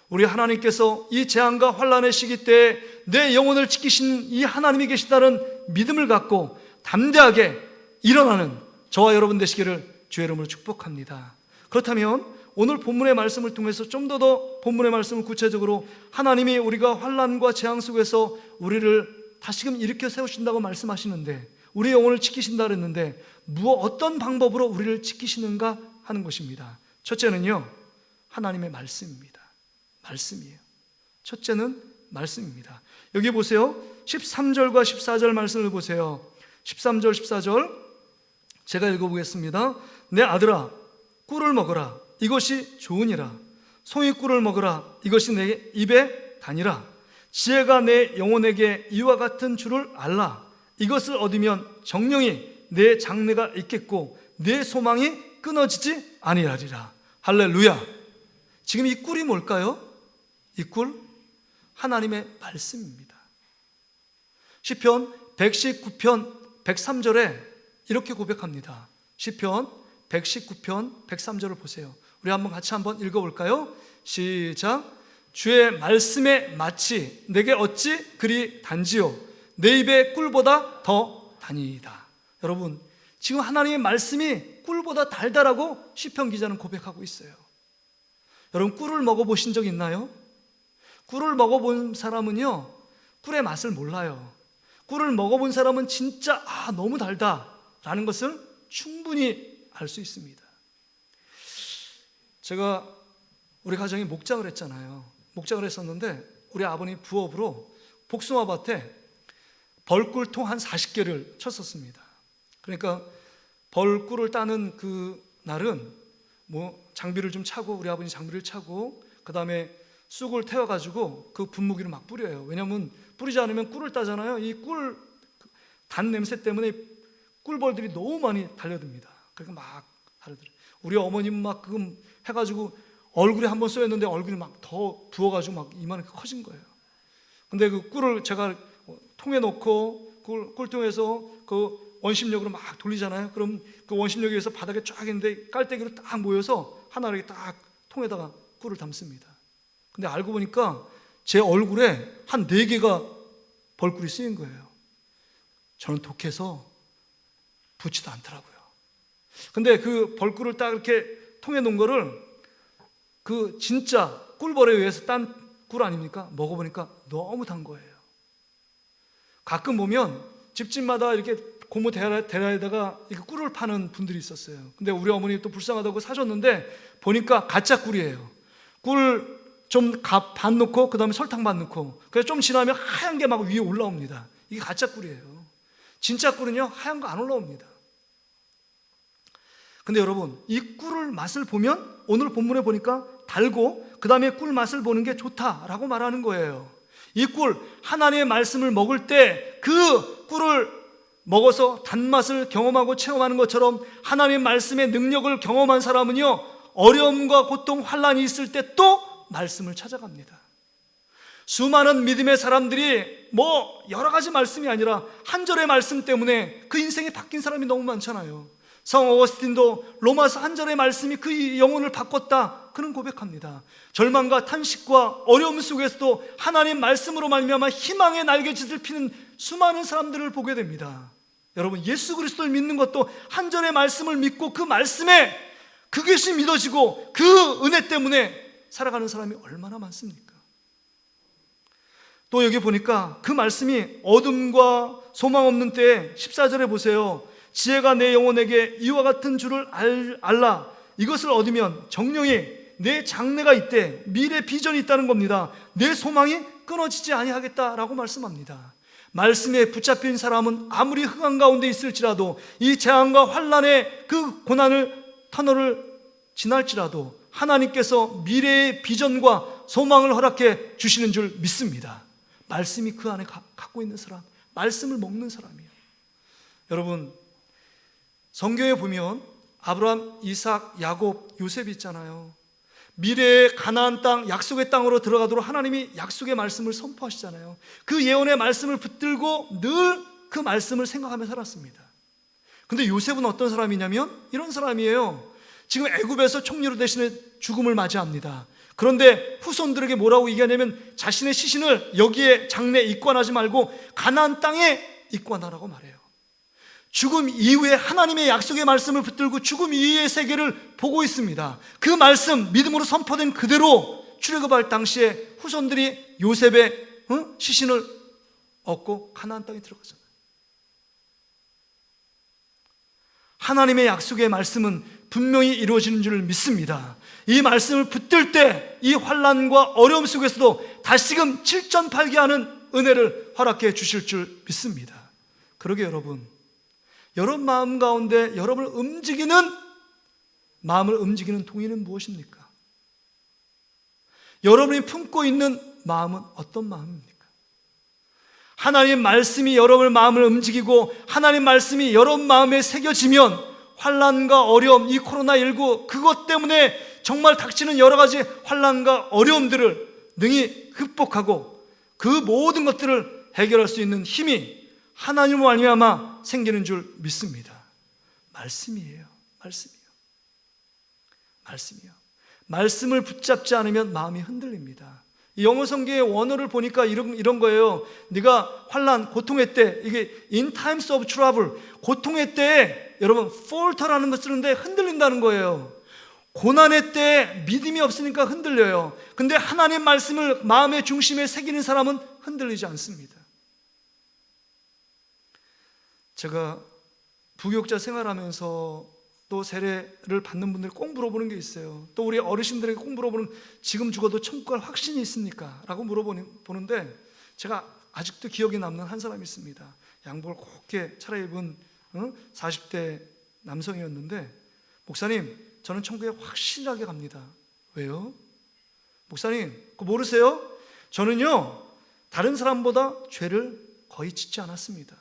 우리 하나님께서 이 재앙과 환난의 시기 때에 내 영혼을 지키시는 이 하나님이 계시다는 믿음을 갖고 담대하게 일어나는 저와 여러분 되시기를 주의 이름으로 축복합니다. 그렇다면 오늘 본문의 말씀을 통해서 좀 더 본문의 말씀을 구체적으로 하나님이 우리가 환난과 재앙 속에서 우리를 다시금 일으켜 세우신다고 말씀하시는데 우리의 영혼을 지키신다 그랬는데 어떤 방법으로 우리를 지키시는가 하는 것입니다. 첫째는요, 하나님의 말씀입니다. 말씀이에요. 첫째는 말씀입니다. 여기 보세요. 13절과 14절 말씀을 보세요. 13절 14절 제가 읽어보겠습니다. 내 아들아 꿀을 먹어라, 이것이 좋으니라. 송이 꿀을 먹어라, 이것이 내 입에 다니라. 지혜가 내 영혼에게 이와 같은 줄을 알라. 이것을 얻으면 정령이 내 장래가 있겠고 내 소망이 끊어지지 아니하리라. 할렐루야. 지금 이 꿀이 뭘까요? 이 꿀, 하나님의 말씀입니다. 시편 119편 103절에 이렇게 고백합니다. 시편 119편 103절을 보세요. 우리 같이 한번 읽어볼까요? 시작. 주의 말씀에 마치 내게 어찌 그리 단지요 내 입에 꿀보다 더 다니이다. 여러분, 지금 하나님의 말씀이 꿀보다 달다라고 시편 기자는 고백하고 있어요. 여러분, 꿀을 먹어보신 적 있나요? 꿀을 먹어본 사람은요, 꿀의 맛을 몰라요. 꿀을 먹어본 사람은 진짜 너무 달다라는 것을 충분히 알 수 있습니다. 제가 우리 가정이 목장을 했잖아요. 목장을 했었는데 우리 아버님 부업으로 복숭아밭에 벌꿀통 한 40개를 쳤었습니다. 그러니까 벌꿀을 따는 그 날은 장비를 좀 차고, 우리 아버님 장비를 차고, 그 다음에 쑥을 태워가지고 그 분무기를 막 뿌려요. 왜냐하면 뿌리지 않으면 꿀을 따잖아요. 이 꿀 단 냄새 때문에 꿀벌들이 너무 많이 달려듭니다. 그러니까 막 달려들어요. 우리 어머님은 막 그거 해가지고 얼굴에 한번 쏘였는데 얼굴이 막 더 부어가지고 막 이만하게 커진 거예요. 근데 그 꿀을 제가 통에 넣고 꿀통에서 그 원심력으로 막 돌리잖아요. 그럼 그 원심력에 의해서 바닥에 쫙 있는데 깔때기로 딱 모여서 하나로 이렇게 딱 통에다가 꿀을 담습니다. 근데 알고 보니까 제 얼굴에 한 4개가 벌꿀이 쓰인 거예요. 저는 독해서 붙지도 않더라고요. 근데 그 벌꿀을 딱 이렇게 통에 놓은 거를 그 진짜 꿀벌에 의해서 딴 꿀 아닙니까? 먹어보니까 너무 단 거예요. 가끔 보면 집집마다 이렇게 고무 대야에다가 이렇게 꿀을 파는 분들이 있었어요. 근데 우리 어머니 또 불쌍하다고 사줬는데 보니까 가짜 꿀이에요. 꿀 좀 반 넣고 그 다음에 설탕 반 넣고, 그래서 좀 지나면 하얀 게 막 위에 올라옵니다. 이게 가짜 꿀이에요. 진짜 꿀은요 하얀 거 안 올라옵니다. 근데 여러분, 이 꿀을 맛을 보면 오늘 본문에 보니까 달고 그 다음에 꿀 맛을 보는 게 좋다라고 말하는 거예요. 이 꿀, 하나님의 말씀을 먹을 때 그 꿀을 먹어서 단맛을 경험하고 체험하는 것처럼 하나님의 말씀의 능력을 경험한 사람은요, 어려움과 고통, 환난이 있을 때 또 말씀을 찾아갑니다. 수많은 믿음의 사람들이 뭐 여러 가지 말씀이 아니라 한 절의 말씀 때문에 그 인생이 바뀐 사람이 너무 많잖아요. 성 어거스틴도 로마서 한 절의 말씀이 그 영혼을 바꿨다, 그는 고백합니다. 절망과 탄식과 어려움 속에서도 하나님 말씀으로 말미암아 희망의 날개짓을 피는 수많은 사람들을 보게 됩니다. 여러분, 예수 그리스도를 믿는 것도 한 절의 말씀을 믿고 그 말씀에 그것이 믿어지고 그 은혜 때문에 살아가는 사람이 얼마나 많습니까? 또 여기 보니까 그 말씀이 어둠과 소망 없는 때에 14절에 보세요. 지혜가 내 영혼에게 이와 같은 줄을 알라. 이것을 얻으면 정령이 내 장래가 있대, 미래 비전이 있다는 겁니다. 내 소망이 끊어지지 아니하겠다라고 말씀합니다. 말씀에 붙잡힌 사람은 아무리 흑암 가운데 있을지라도 이 재앙과 환난의 그 고난을 터널을 지날지라도 하나님께서 미래의 비전과 소망을 허락해 주시는 줄 믿습니다. 말씀이 그 안에 갖고 있는 사람, 말씀을 먹는 사람이에요. 여러분, 성경에 보면 아브라함, 이삭, 야곱, 요셉이 있잖아요. 미래의 가나안 땅, 약속의 땅으로 들어가도록 하나님이 약속의 말씀을 선포하시잖아요. 그 예언의 말씀을 붙들고 늘 그 말씀을 생각하며 살았습니다. 근데 요셉은 어떤 사람이냐면 이런 사람이에요. 지금 애굽에서 총리로 대신해 죽음을 맞이합니다. 그런데 후손들에게 뭐라고 얘기하냐면 자신의 시신을 여기에 장래에 입관하지 말고 가나안 땅에 입관하라고 말해요. 죽음 이후에 하나님의 약속의 말씀을 붙들고 죽음 이후의 세계를 보고 있습니다. 그 말씀 믿음으로 선포된 그대로 출애굽할 당시에 후손들이 요셉의 시신을 얻고 가나안 땅에 들어가잖아요. 하나님의 약속의 말씀은 분명히 이루어지는 줄 믿습니다. 이 말씀을 붙들 때 이 환난과 어려움 속에서도 다시금 7전팔기하는 은혜를 허락해 주실 줄 믿습니다. 그러게 여러분, 여러분 마음 가운데 여러분을 마음을 움직이는 동의는 무엇입니까? 여러분이 품고 있는 마음은 어떤 마음입니까? 하나님의 말씀이 여러분의 마음을 움직이고 하나님의 말씀이 여러분 마음에 새겨지면 환난과 어려움, 이 코로나19 그것 때문에 정말 닥치는 여러 가지 환난과 어려움들을 능히 극복하고 그 모든 것들을 해결할 수 있는 힘이 하나님으로 말미암아 생기는 줄 믿습니다. 말씀이에요. 말씀이요. 말씀을 붙잡지 않으면 마음이 흔들립니다. 이 영어 성경의 원어를 보니까 이런 거예요. 네가 환난, 고통의 때, 이게 in times of trouble, 고통의 때에 여러분 falter라는 거 쓰는데 흔들린다는 거예요. 고난의 때에 믿음이 없으니까 흔들려요. 근데 하나님 말씀을 마음의 중심에 새기는 사람은 흔들리지 않습니다. 제가 부교육자 생활하면서 또 세례를 받는 분들 꼭 물어보는 게 있어요. 또 우리 어르신들에게 꼭 물어보는, 지금 죽어도 천국 갈 확신이 있습니까? 라고 물어보는데 제가 아직도 기억에 남는 한 사람이 있습니다. 양복을 곱게 차려입은 40대 남성이었는데, 목사님 저는 천국에 확실하게 갑니다. 왜요? 목사님 그거 모르세요? 저는요 다른 사람보다 죄를 거의 짓지 않았습니다.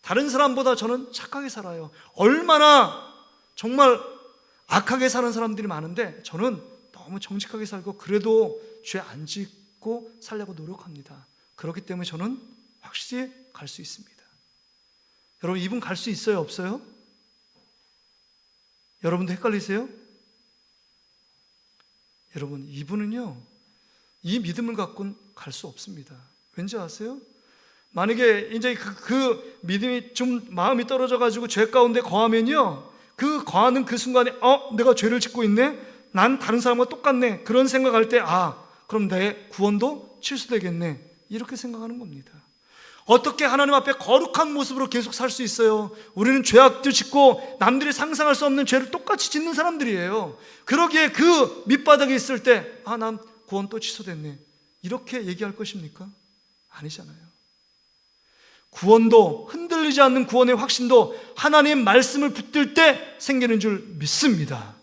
다른 사람보다 저는 착하게 살아요. 얼마나 정말 악하게 사는 사람들이 많은데 저는 너무 정직하게 살고 그래도 죄 안 짓고 살려고 노력합니다. 그렇기 때문에 저는 확실히 갈 수 있습니다. 여러분, 이분 갈 수 있어요, 없어요? 여러분도 헷갈리세요? 여러분, 이분은요, 이 믿음을 갖고는 갈 수 없습니다. 왠지 아세요? 만약에 이제 그 믿음이 좀 마음이 떨어져가지고 죄 가운데 거하면요, 그 거하는 그 순간에 내가 죄를 짓고 있네? 난 다른 사람과 똑같네. 그런 생각할 때 그럼 내 구원도 취소되겠네. 이렇게 생각하는 겁니다. 어떻게 하나님 앞에 거룩한 모습으로 계속 살 수 있어요? 우리는 죄악도 짓고 남들이 상상할 수 없는 죄를 똑같이 짓는 사람들이에요. 그러기에 그 밑바닥에 있을 때 난 구원 또 취소됐네. 이렇게 얘기할 것입니까? 아니잖아요. 구원도, 흔들리지 않는 구원의 확신도 하나님 말씀을 붙들 때 생기는 줄 믿습니다.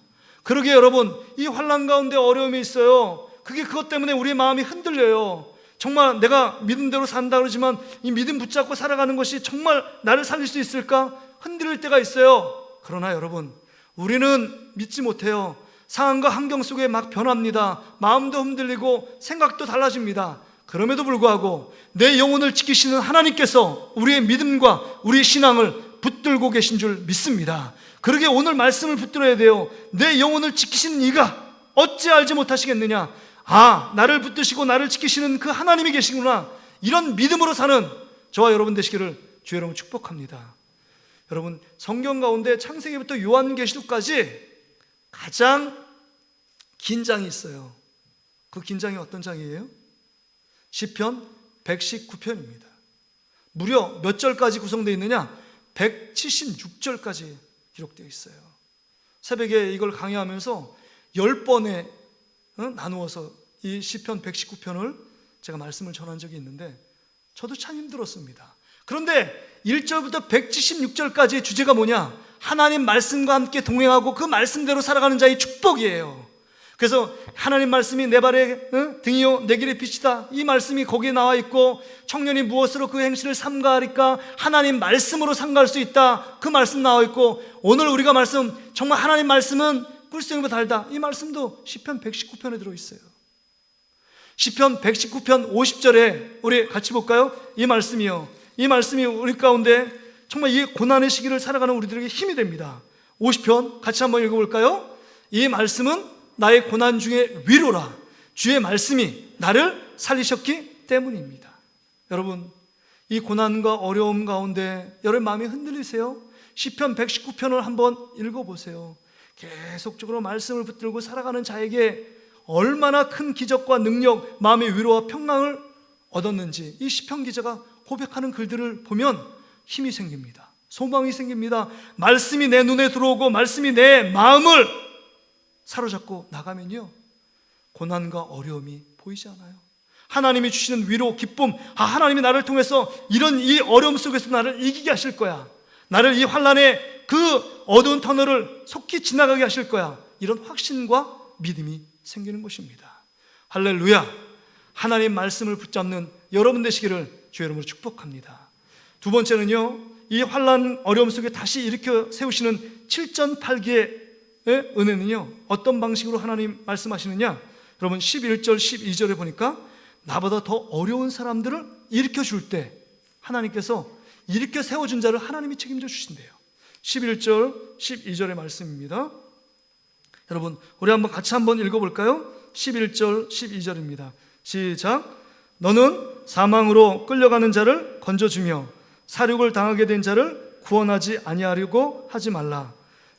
그러기에 여러분, 이 환난 가운데 어려움이 있어요. 그것 때문에 우리의 마음이 흔들려요. 정말 내가 믿음대로 산다 그러지만 이 믿음 붙잡고 살아가는 것이 정말 나를 살릴 수 있을까? 흔들릴 때가 있어요. 그러나 여러분, 우리는 믿지 못해요. 상황과 환경 속에 막 변합니다. 마음도 흔들리고 생각도 달라집니다. 그럼에도 불구하고 내 영혼을 지키시는 하나님께서 우리의 믿음과 우리의 신앙을 붙들고 계신 줄 믿습니다. 그러기에 오늘 말씀을 붙들어야 돼요. 내 영혼을 지키시는 이가 어찌 알지 못하시겠느냐? 나를 붙드시고 나를 지키시는 그 하나님이 계시구나. 이런 믿음으로 사는 저와 여러분 되시기를 주의 이름으로 축복합니다. 여러분, 성경 가운데 창세기부터 요한계시록까지 가장 긴 장이 있어요. 그 긴 장이 어떤 장이에요? 시편 119편입니다. 무려 몇 절까지 구성되어 있느냐? 176절까지 기록되어 있어요. 새벽에 이걸 강의하면서 10번에 나누어서 이 시편 119편을 제가 말씀을 전한 적이 있는데 저도 참 힘들었습니다. 그런데 1절부터 176절까지의 주제가 뭐냐? 하나님 말씀과 함께 동행하고 그 말씀대로 살아가는 자의 축복이에요. 그래서 하나님 말씀이 내 발의 등이요 내 길의 빛이다, 이 말씀이 거기에 나와 있고, 청년이 무엇으로 그 행실을 삼가하리까? 하나님 말씀으로 삼가할 수 있다, 그 말씀 나와 있고, 오늘 우리가 말씀, 정말 하나님 말씀은 꿀송이보다 달다, 이 말씀도 시편 119편에 들어있어요. 시편 119편 50절에 우리 같이 볼까요? 이 말씀이요, 이 말씀이 우리 가운데 정말 이 고난의 시기를 살아가는 우리들에게 힘이 됩니다. 50편 같이 한번 읽어볼까요? 이 말씀은 나의 고난 중에 위로라. 주의 말씀이 나를 살리셨기 때문입니다. 여러분, 이 고난과 어려움 가운데 여러분 마음이 흔들리세요? 시편 119편을 한번 읽어보세요. 계속적으로 말씀을 붙들고 살아가는 자에게 얼마나 큰 기적과 능력, 마음의 위로와 평강을 얻었는지 이 시편 기자가 고백하는 글들을 보면 힘이 생깁니다. 소망이 생깁니다. 말씀이 내 눈에 들어오고 말씀이 내 마음을 사로잡고 나가면요, 고난과 어려움이 보이지 않아요. 하나님이 주시는 위로, 기쁨, 하나님이 나를 통해서 이런 이 어려움 속에서 나를 이기게 하실 거야. 나를 이 환난의 그 어두운 터널을 속히 지나가게 하실 거야. 이런 확신과 믿음이 생기는 것입니다. 할렐루야. 하나님 말씀을 붙잡는 여러분 되시기를 주의 이름으로 축복합니다. 두 번째는요, 이 환난 어려움 속에 다시 일으켜 세우시는 7전팔기의 은혜는요, 어떤 방식으로 하나님 말씀하시느냐? 여러분 11절 12절에 보니까 나보다 더 어려운 사람들을 일으켜 줄 때 하나님께서 일으켜 세워준 자를 하나님이 책임져 주신대요. 11절 12절의 말씀입니다. 여러분 우리 같이 한번 읽어볼까요? 11절 12절입니다. 시작. 너는 사망으로 끌려가는 자를 건져주며 사륙을 당하게 된 자를 구원하지 아니하려고 하지 말라.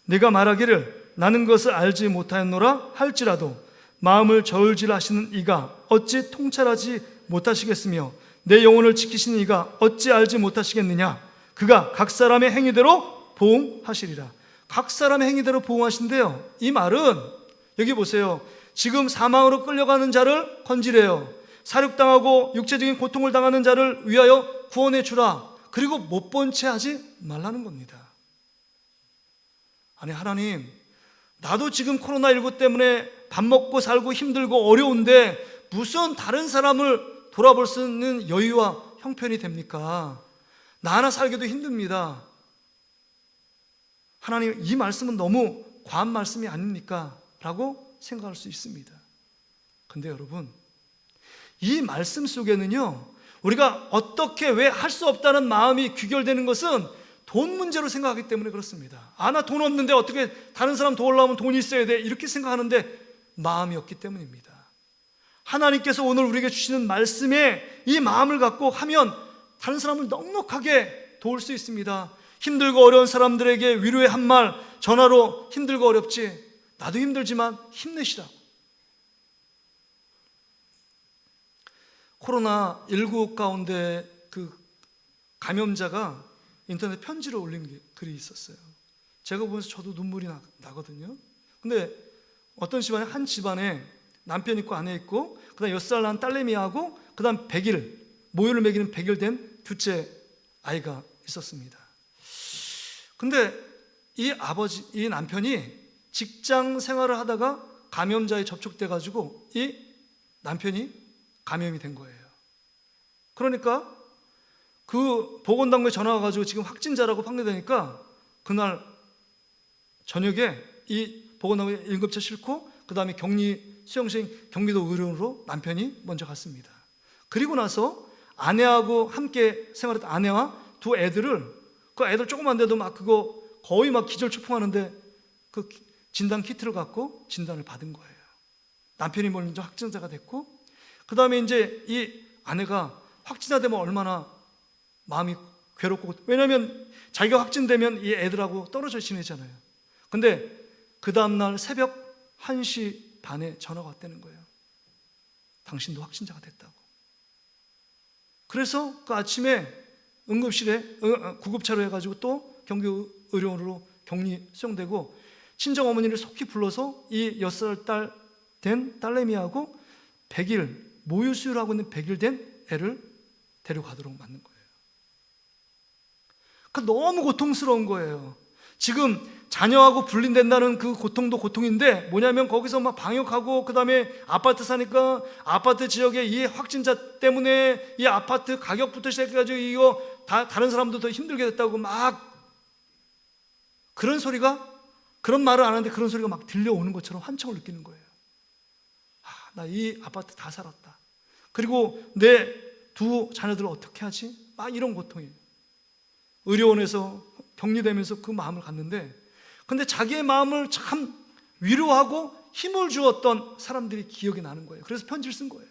네가 말하기를 나는 것을 알지 못하였노라 할지라도 마음을 저울질하시는 이가 어찌 통찰하지 못하시겠으며 내 영혼을 지키시는 이가 어찌 알지 못하시겠느냐? 그가 각 사람의 행위대로 보응하시리라. 각 사람의 행위대로 보응하신대요. 이 말은 여기 보세요. 지금 사망으로 끌려가는 자를 건지래요. 사륙당하고 육체적인 고통을 당하는 자를 위하여 구원해 주라. 그리고 못 본 채 하지 말라는 겁니다. 아니 하나님, 나도 지금 코로나19 때문에 밥 먹고 살고 힘들고 어려운데 무슨 다른 사람을 돌아볼 수 있는 여유와 형편이 됩니까? 나 하나 살기도 힘듭니다. 하나님, 이 말씀은 너무 과한 말씀이 아닙니까? 라고 생각할 수 있습니다. 근데 여러분, 이 말씀 속에는요, 우리가 어떻게 왜 할 수 없다는 마음이 귀결되는 것은 돈 문제로 생각하기 때문에 그렇습니다. 나 돈 없는데 어떻게 다른 사람 도우려면 돈이 있어야 돼, 이렇게 생각하는데 마음이 없기 때문입니다. 하나님께서 오늘 우리에게 주시는 말씀에 이 마음을 갖고 하면 다른 사람을 넉넉하게 도울 수 있습니다. 힘들고 어려운 사람들에게 위로의 한 말 전화로, 힘들고 어렵지, 나도 힘들지만 힘내시라고. 코로나19 가운데 그 감염자가 인터넷 편지를 올린 글이 있었어요. 제가 보면서 저도 눈물이 나거든요. 근데 어떤 집안에, 한 집안에 남편 있고 아내 있고 그다음 6살 난 딸내미하고 그다음 100일, 모유를 먹이는 100일 된 둘째 아이가 있었습니다. 근데 이 남편이 직장 생활을 하다가 감염자에 접촉돼 가지고 이 남편이 감염이 된 거예요. 그러니까 그 보건당국에 전화가 가지고 지금 확진자라고 판명되니까 그날 저녁에 이 보건당국에 응급차 싣고 그 다음에 격리 수용실 경기도 의료원으로 남편이 먼저 갔습니다. 그리고 나서 아내하고 함께 생활했던 아내와 두 애들을, 그 애들 조그만데도 막 그거 거의 막 기절초풍하는데 그 진단 키트를 갖고 진단을 받은 거예요. 남편이 먼저 확진자가 됐고, 그 다음에 이제 이 아내가 확진자 되면 얼마나 마음이 괴롭고, 왜냐하면 자기가 확진되면 이 애들하고 떨어져 지내잖아요. 근데 그 다음날 새벽 1시 반에 전화가 왔다는 거예요. 당신도 확진자가 됐다고. 그래서 그 아침에 응급실에 구급차로 해가지고 또 경기의료원으로 격리 수용되고, 친정 어머니를 속히 불러서 이 6살 딸 된 딸내미하고 100일 모유 수유를 하고 있는 100일 된 애를 데려가도록 만든 거예요. 그러니까 너무 고통스러운 거예요. 지금 자녀하고 분리된다는 그 고통도 고통인데, 뭐냐면 거기서 막 방역하고, 그 다음에 아파트 사니까 아파트 지역에 이 확진자 때문에 이 아파트 가격부터 시작해가지고 이거 다른 사람도 더 힘들게 됐다고 막 그런 소리가, 그런 말을 안 하는데 그런 소리가 막 들려오는 것처럼 환청을 느끼는 거예요. 나 이 아파트 다 살았다. 그리고 내 두 자녀들을 어떻게 하지? 막 이런 고통이에요. 의료원에서 격리되면서 그 마음을 갖는데, 근데 자기의 마음을 참 위로하고 힘을 주었던 사람들이 기억이 나는 거예요. 그래서 편지를 쓴 거예요.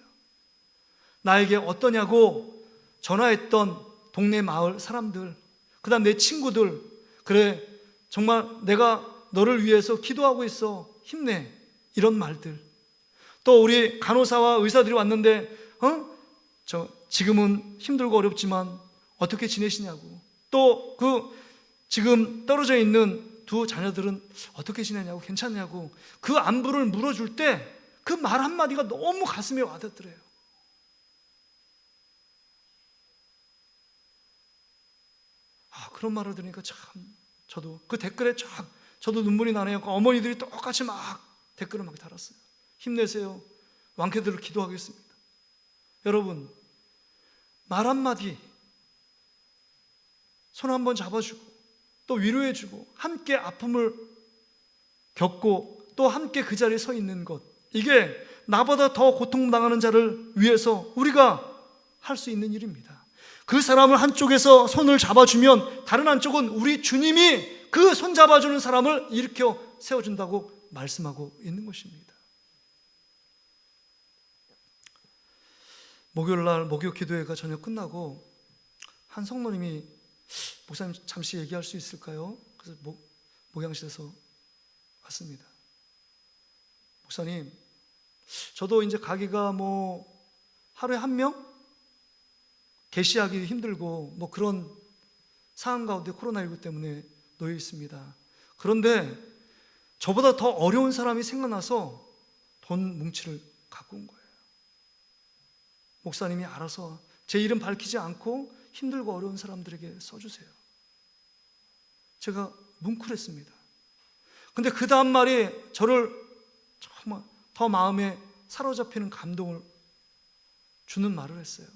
나에게 어떠냐고 전화했던 동네 마을 사람들, 그 다음 내 친구들, 그래 정말 내가 너를 위해서 기도하고 있어, 힘내, 이런 말들. 또 우리 간호사와 의사들이 왔는데 지금은 힘들고 어렵지만 어떻게 지내시냐고, 또 그 지금 떨어져 있는 두 자녀들은 어떻게 지내냐고, 괜찮냐고, 그 안부를 물어줄 때 그 말 한마디가 너무 가슴에 와닿더래요. 그런 말을 들으니까 참 저도 그 댓글에 저도 눈물이 나네요. 어머니들이 똑같이 막 댓글을 막 달았어요. 힘내세요, 왕쾌들을 기도하겠습니다. 여러분, 말 한마디, 손 한번 잡아주고 또 위로해주고 함께 아픔을 겪고 또 함께 그 자리에 서 있는 것, 이게 나보다 더 고통당하는 자를 위해서 우리가 할 수 있는 일입니다. 그 사람을 한쪽에서 손을 잡아주면 다른 한쪽은 우리 주님이 그 손 잡아주는 사람을 일으켜 세워준다고 말씀하고 있는 것입니다. 목요일날 목요 기도회가 저녁 끝나고 한 성도님이, 목사님 잠시 얘기할 수 있을까요? 그래서 목양실에서 왔습니다. 목사님, 저도 이제 가기가 하루에 한 명 계시하기 힘들고 그런 상황 가운데 코로나19 때문에 놓여 있습니다. 그런데 저보다 더 어려운 사람이 생각나서 돈 뭉치를 갖고 온 거예요. 목사님이 알아서 제 이름 밝히지 않고 힘들고 어려운 사람들에게 써주세요. 제가 뭉클했습니다. 근데 그 다음 말이 저를 정말 더 마음에 사로잡히는 감동을 주는 말을 했어요.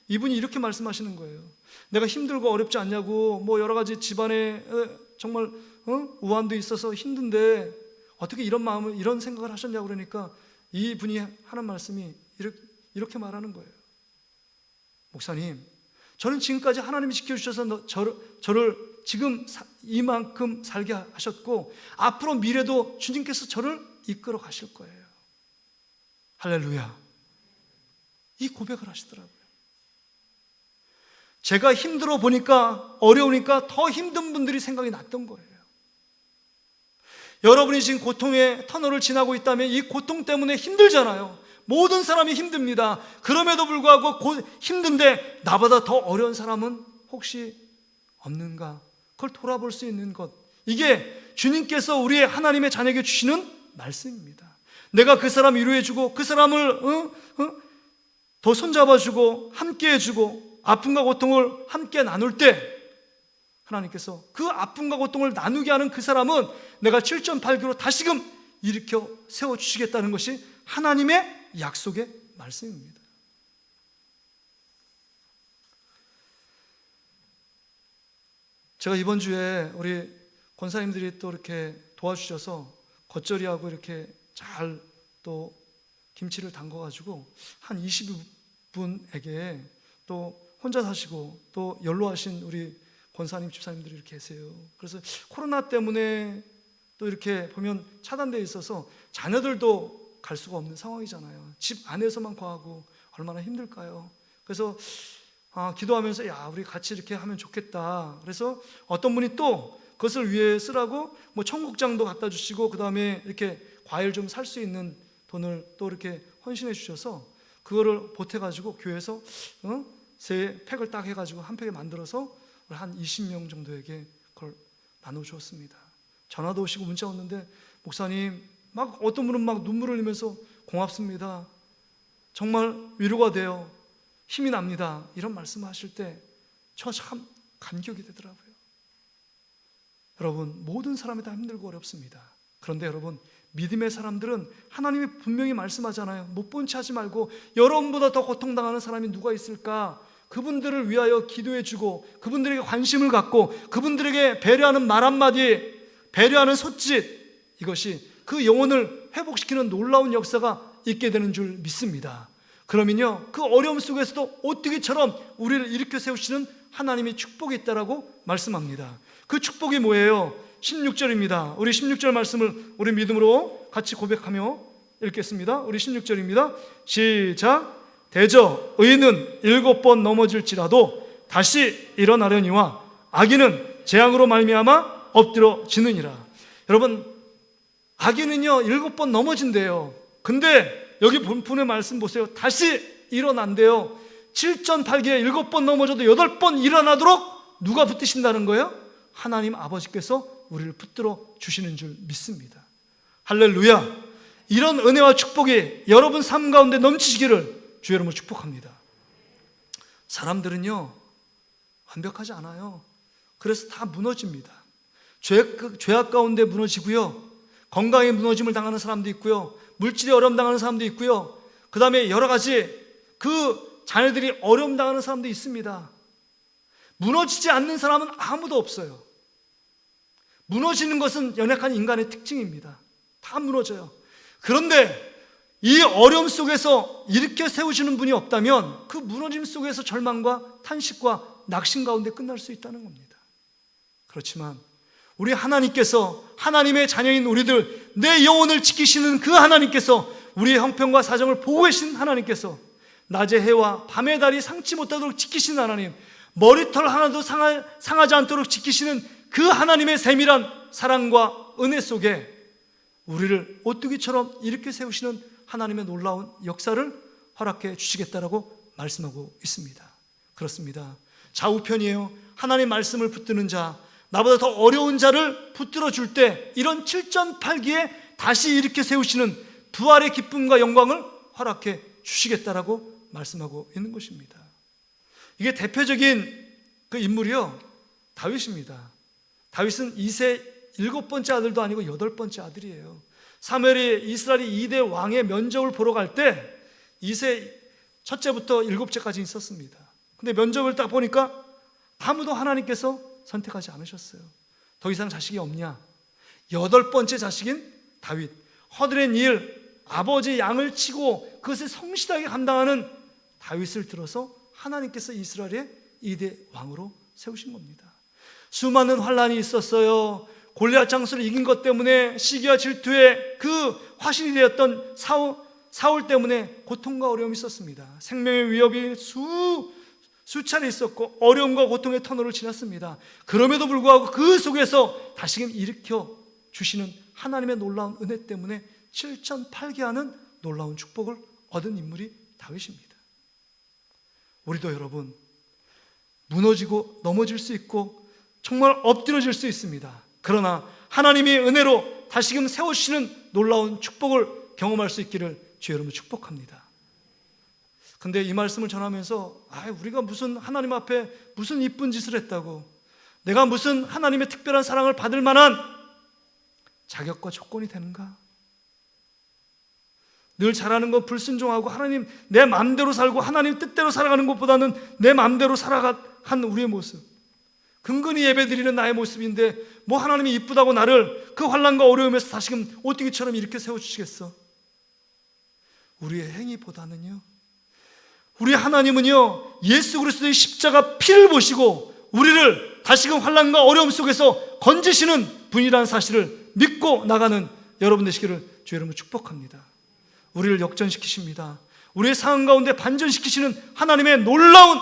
이분이 이렇게 말씀하시는 거예요. 내가 힘들고 어렵지 않냐고, 여러 가지 집안에 정말 우환도 있어서 힘든데 어떻게 이런 생각을 하셨냐고, 그러니까 이분이 하는 말씀이 이렇게 말하는 거예요. 목사님, 저는 지금까지 하나님이 지켜주셔서 저를 지금 이만큼 살게 하셨고 앞으로 미래도 주님께서 저를 이끌어 가실 거예요. 할렐루야. 이 고백을 하시더라고요. 제가 힘들어 보니까, 어려우니까 더 힘든 분들이 생각이 났던 거예요. 여러분이 지금 고통의 터널을 지나고 있다면 이 고통 때문에 힘들잖아요. 모든 사람이 힘듭니다. 그럼에도 불구하고 힘든데 나보다 더 어려운 사람은 혹시 없는가? 그걸 돌아볼 수 있는 것, 이게 주님께서 우리의 하나님의 자녀에게 주시는 말씀입니다. 내가 그 사람 위로해주고 그 사람을 더 손잡아주고 함께해주고 아픔과 고통을 함께 나눌 때 하나님께서 그 아픔과 고통을 나누게 하는 그 사람은 내가 7.8기로 다시금 일으켜 세워주시겠다는 것이 하나님의 약속의 말씀입니다. 제가 이번 주에 우리 권사님들이 또 이렇게 도와주셔서 겉절이하고 이렇게 잘 또 김치를 담궈가지고 한 20분에게 또 혼자 사시고 또 연로하신 우리 권사님 집사님들이 이렇게 계세요. 그래서 코로나 때문에 또 이렇게 보면 차단되어 있어서 자녀들도 갈 수가 없는 상황이잖아요. 집 안에서만 과하고 얼마나 힘들까요? 그래서 기도하면서 야, 우리 같이 이렇게 하면 좋겠다. 그래서 어떤 분이 또 그것을 위해 쓰라고 뭐 청국장도 갖다 주시고 그 다음에 이렇게 과일 좀 살 수 있는 돈을 또 이렇게 헌신해 주셔서 그거를 보태가지고 교회에서 세 팩을 딱 해가지고 한 팩에 만들어서 한 20명 정도에게 그걸 나눠주었습니다. 전화도 오시고 문자 왔는데 목사님, 막 어떤 분은 막 눈물을 흘리면서 고맙습니다. 정말 위로가 돼요. 힘이 납니다. 이런 말씀을 하실 때 저 참 감격이 되더라고요. 여러분, 모든 사람이 다 힘들고 어렵습니다. 그런데 여러분, 믿음의 사람들은 하나님이 분명히 말씀하잖아요. 못 본 채 하지 말고 여러분보다 더 고통당하는 사람이 누가 있을까? 그분들을 위하여 기도해주고 그분들에게 관심을 갖고 그분들에게 배려하는 말 한마디, 배려하는 손짓, 이것이 그 영혼을 회복시키는 놀라운 역사가 있게 되는 줄 믿습니다. 그러면요, 그 어려움 속에서도 오뜨기처럼 우리를 일으켜 세우시는 하나님의 축복이 있다라고 말씀합니다. 그 축복이 뭐예요? 16절입니다. 우리 16절 말씀을 우리 믿음으로 같이 고백하며 읽겠습니다. 우리 16절입니다. 시작. 대저 의인은 7번 넘어질지라도 다시 일어나려니와 악인은 재앙으로 말미암아 엎드러지느니라. 여러분, 악인은요 7번 넘어진대요. 근데 여기 본문의 말씀 보세요. 다시 일어난대요. 7.8기에 7번 넘어져도 8번 일어나도록 누가 붙드신다는 거예요? 하나님 아버지께서 우리를 붙들어 주시는 줄 믿습니다. 할렐루야. 이런 은혜와 축복이 여러분 삶 가운데 넘치시기를 주 여러분을 축복합니다. 사람들은요 완벽하지 않아요. 그래서 다 무너집니다. 죄악 가운데 무너지고요, 건강에 무너짐을 당하는 사람도 있고요, 물질에 어려움 당하는 사람도 있고요, 그 다음에 여러 가지 그 자녀들이 어려움 당하는 사람도 있습니다. 무너지지 않는 사람은 아무도 없어요. 무너지는 것은 연약한 인간의 특징입니다. 다 무너져요. 그런데 이 어려움 속에서 일으켜 세우시는 분이 없다면 그 무너짐 속에서 절망과 탄식과 낙심 가운데 끝날 수 있다는 겁니다. 그렇지만 우리 하나님께서, 하나님의 자녀인 우리들, 내 영혼을 지키시는 그 하나님께서, 우리의 형편과 사정을 보고 계신 하나님께서, 낮의 해와 밤의 달이 상치 못하도록 지키시는 하나님, 머리털 하나도 상하지 않도록 지키시는 그 하나님의 세밀한 사랑과 은혜 속에 우리를 오뚜기처럼 일으켜 세우시는 하나님의 놀라운 역사를 허락해 주시겠다라고 말씀하고 있습니다. 그렇습니다. 좌우편이에요. 하나님 말씀을 붙드는 자, 나보다 더 어려운 자를 붙들어 줄 때 이런 7.8기에 다시 일으켜 세우시는 부활의 기쁨과 영광을 허락해 주시겠다라고 말씀하고 있는 것입니다. 이게 대표적인 그 인물이요, 다윗입니다. 다윗은 이세 7번째 아들도 아니고 8번째 아들이에요. 사무엘이 이스라엘이 2대 왕의 면접을 보러 갈 때 이세 첫째부터 7째까지 있었습니다. 근데 면접을 딱 보니까 아무도 하나님께서 선택하지 않으셨어요. 더 이상 자식이 없냐? 8번째 자식인 다윗, 허드렛 일, 아버지 양을 치고 그것을 성실하게 감당하는 다윗을 들어서 하나님께서 이스라엘에 2대 왕으로 세우신 겁니다. 수많은 환란이 있었어요. 골리앗 장수를 이긴 것 때문에 시기와 질투의 그 화신이 되었던 사울 때문에 고통과 어려움이 있었습니다. 생명의 위협이 수차례 있었고 어려움과 고통의 터널을 지났습니다. 그럼에도 불구하고 그 속에서 다시금 일으켜 주시는 하나님의 놀라운 은혜 때문에 7,800하는 놀라운 축복을 얻은 인물이 다윗입니다. 우리도 여러분 무너지고 넘어질 수 있고 정말 엎드려질 수 있습니다. 그러나 하나님의 은혜로 다시금 세워주시는 놀라운 축복을 경험할 수 있기를 주 여러분 축복합니다. 근데 이 말씀을 전하면서 우리가 무슨 하나님 앞에 무슨 이쁜 짓을 했다고, 내가 무슨 하나님의 특별한 사랑을 받을 만한 자격과 조건이 되는가? 늘 잘하는 건 불순종하고 하나님 내 마음대로 살고 하나님 뜻대로 살아가는 것보다는 내 마음대로 살아간 우리의 모습, 근근히 예배드리는 나의 모습인데 뭐 하나님이 이쁘다고 나를 그 환난과 어려움에서 다시금 오뚜기처럼 이렇게 세워주시겠어? 우리의 행위보다는요, 우리 하나님은요 예수 그리스도의 십자가 피를 보시고 우리를 다시금 환난과 어려움 속에서 건지시는 분이라는 사실을 믿고 나가는 여러분 되시기를 주 여러분 축복합니다. 우리를 역전시키십니다. 우리의 상황 가운데 반전시키시는 하나님의 놀라운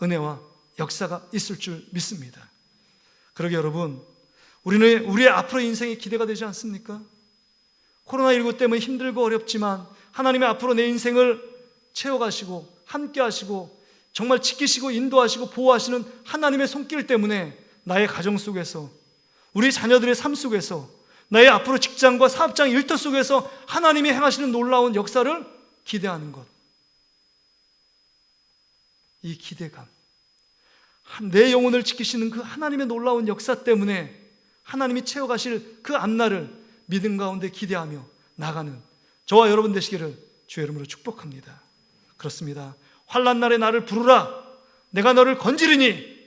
은혜와 역사가 있을 줄 믿습니다. 그러게 여러분, 우리는 우리의 앞으로의 인생이 기대가 되지 않습니까? 코로나19 때문에 힘들고 어렵지만 하나님의 앞으로 내 인생을 채워가시고 함께 하시고 정말 지키시고 인도하시고 보호하시는 하나님의 손길 때문에 나의 가정 속에서, 우리 자녀들의 삶 속에서, 나의 앞으로 직장과 사업장 일터 속에서 하나님이 행하시는 놀라운 역사를 기대하는 것, 이 기대감, 내 영혼을 지키시는 그 하나님의 놀라운 역사 때문에 하나님이 채워가실 그 앞날을 믿음 가운데 기대하며 나가는 저와 여러분 되시기를 주의 이름으로 축복합니다. 그렇습니다. 환난 날에 나를 부르라, 내가 너를 건지리니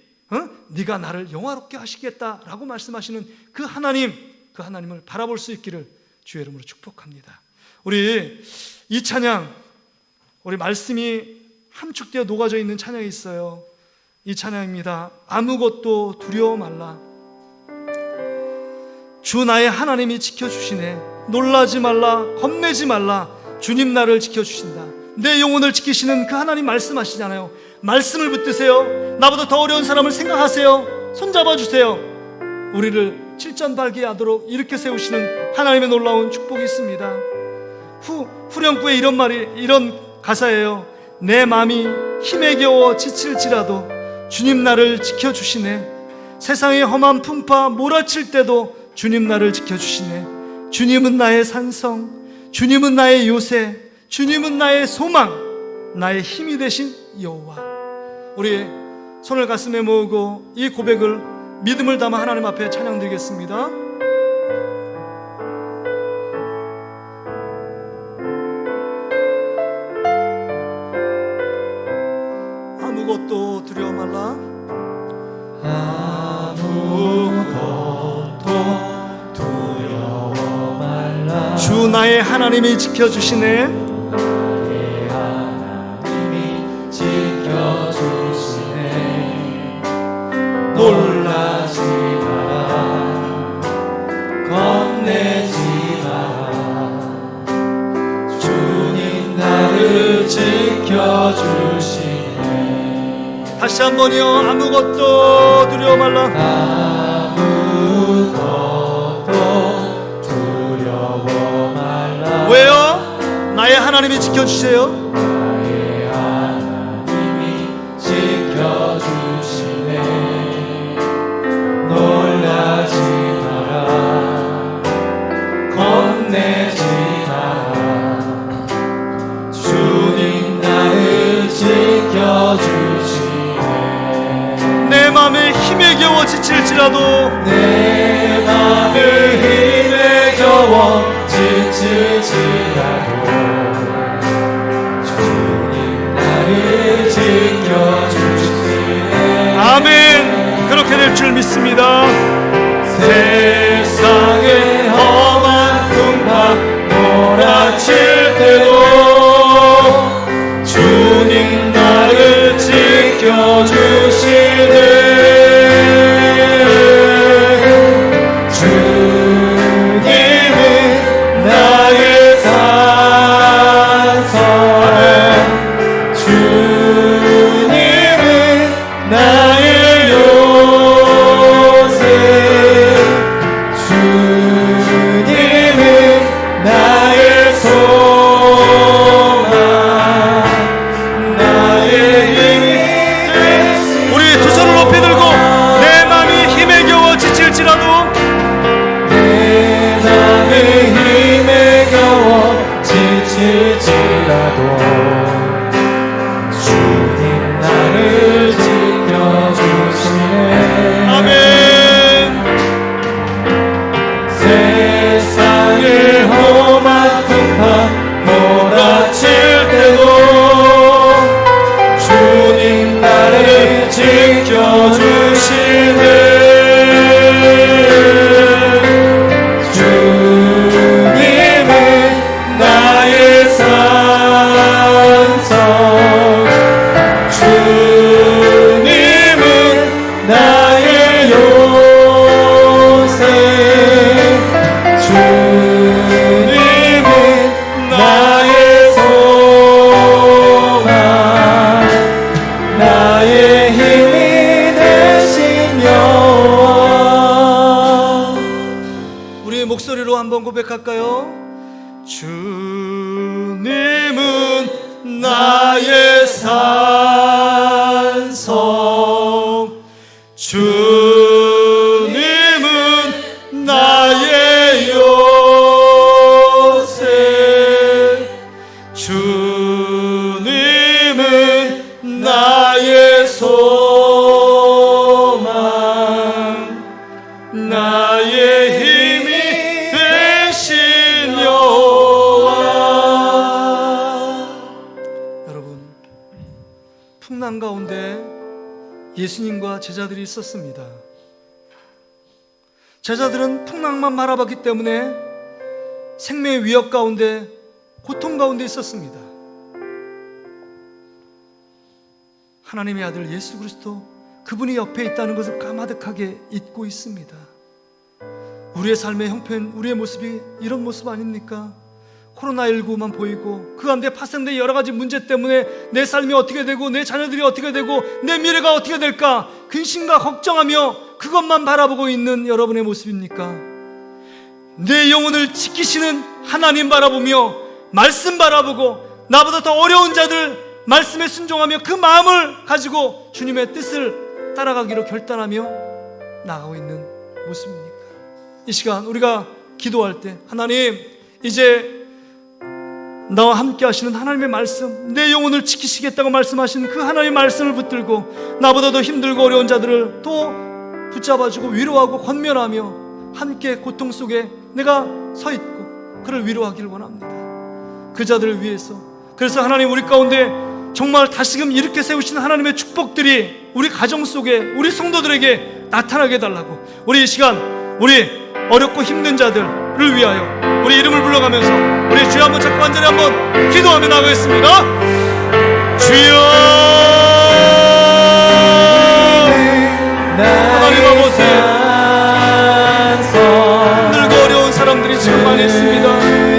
네가 나를 영화롭게 하시겠다라고 말씀하시는 그 하나님을 바라볼 수 있기를 주의 이름으로 축복합니다. 우리 이 찬양, 우리 말씀이 함축되어 녹아져 있는 찬양이 있어요. 이 찬양입니다. 아무것도 두려워 말라. 주 나의 하나님이 지켜주시네. 놀라지 말라, 겁내지 말라. 주님 나를 지켜주신다. 내 영혼을 지키시는 그 하나님 말씀하시잖아요. 말씀을 붙드세요. 나보다 더 어려운 사람을 생각하세요. 손잡아 주세요. 우리를 칠전발기하도록 이렇게 세우시는 하나님의 놀라운 축복이 있습니다. 후렴구에 이런 가사예요. 내 마음이 힘에 겨워 지칠지라도 주님 나를 지켜주시네. 세상의 험한 풍파 몰아칠 때도 주님 나를 지켜주시네. 주님은 나의 산성, 주님은 나의 요새, 주님은 나의 소망, 나의 힘이 되신 여호와. 우리 손을 가슴에 모으고 이 고백을 믿음을 담아 하나님 앞에 찬양드리겠습니다. 아무것도 두려워 말라. 아무것도 두려워 말라. 주 나의 하나님이 지켜주시네. 나의 하나님이 지켜주시네. 놀라지 마라, 겁내지 마라. 주님 나를 지켜주시네. 다시 한번요. 아무것도 두려워 말라. 아무것도 두려워 말라. 왜요? 나의 하나님이 지켜주세요. 나의 하나님이 지켜주시네. 놀라지 마라, 겁내지 마라. 주님 나를 지켜주시네. 내 맘에 힘에 겨워 지칠지라도, 내 맘을 힘에 겨워 지칠지라도 주님 나를 지켜주시네. 아멘. 그렇게 될 줄 믿습니다. 세상의 험한 풍파 몰아칠 때도 주님 나를 지켜주시네. 지켜주시네. 주님은 나의 산성, 주님은 나의 요새, 주님은 나의 소망, 나의 힘이 되시. 우리 두 손을 높이 들고 내 마음이 힘에 겨워 지칠지라도 내 맘의 힘에 겨워 지칠지라도 주님 나를 지켜주시네. 아멘. 세상을 험한 풍파 몰아칠 때도 주님 나를 지켜주시네. 주님은 나의 산성, 주님은 나의 요새, 주님은 나의 소망, 나의 힘이 되신 여호와. 우리의 목소리로 한번 고백할까요? 주님은 나의 산성, 주님은 나의 요새, 주님은 나의 소망, 나의 힘이 되신 여호와. 여러분, 풍랑 가운데 예수님과 제자들이 있었습니다. 제자들은 풍랑만 바라봤기 때문에 생명의 위협 가운데, 고통 가운데 있었습니다. 하나님의 아들 예수 그리스도, 그분이 옆에 있다는 것을 까마득하게 잊고 있습니다. 우리의 삶의 형편, 우리의 모습이 이런 모습 아닙니까? 코로나19만 보이고 그 가운데 파생된 여러 가지 문제 때문에 내 삶이 어떻게 되고 내 자녀들이 어떻게 되고 내 미래가 어떻게 될까 근심과 걱정하며 그것만 바라보고 있는 여러분의 모습입니까? 내 영혼을 지키시는 하나님 바라보며 말씀 바라보고 나보다 더 어려운 자들 말씀에 순종하며 그 마음을 가지고 주님의 뜻을 따라가기로 결단하며 나가고 있는 모습입니까? 이 시간 우리가 기도할 때 하나님, 이제 나와 함께 하시는 하나님의 말씀, 내 영혼을 지키시겠다고 말씀하신 그 하나님의 말씀을 붙들고 나보다 더 힘들고 어려운 자들을 또 붙잡아주고 위로하고 권면하며 함께 고통 속에 내가 서 있고 그를 위로하기를 원합니다. 그 자들을 위해서. 그래서 하나님, 우리 가운데 정말 다시금 이렇게 세우신 하나님의 축복들이 우리 가정 속에 우리 성도들에게 나타나게 해달라고, 우리 이 시간 우리 어렵고 힘든 자들을 위하여 우리 이름을 불러가면서 우리 주여 한번 자꾸 완전히 한번 기도하며 나가겠습니다. 주여, 하나님 아버지, 힘들고 어려운 사람들이 지금 많이 있습니다.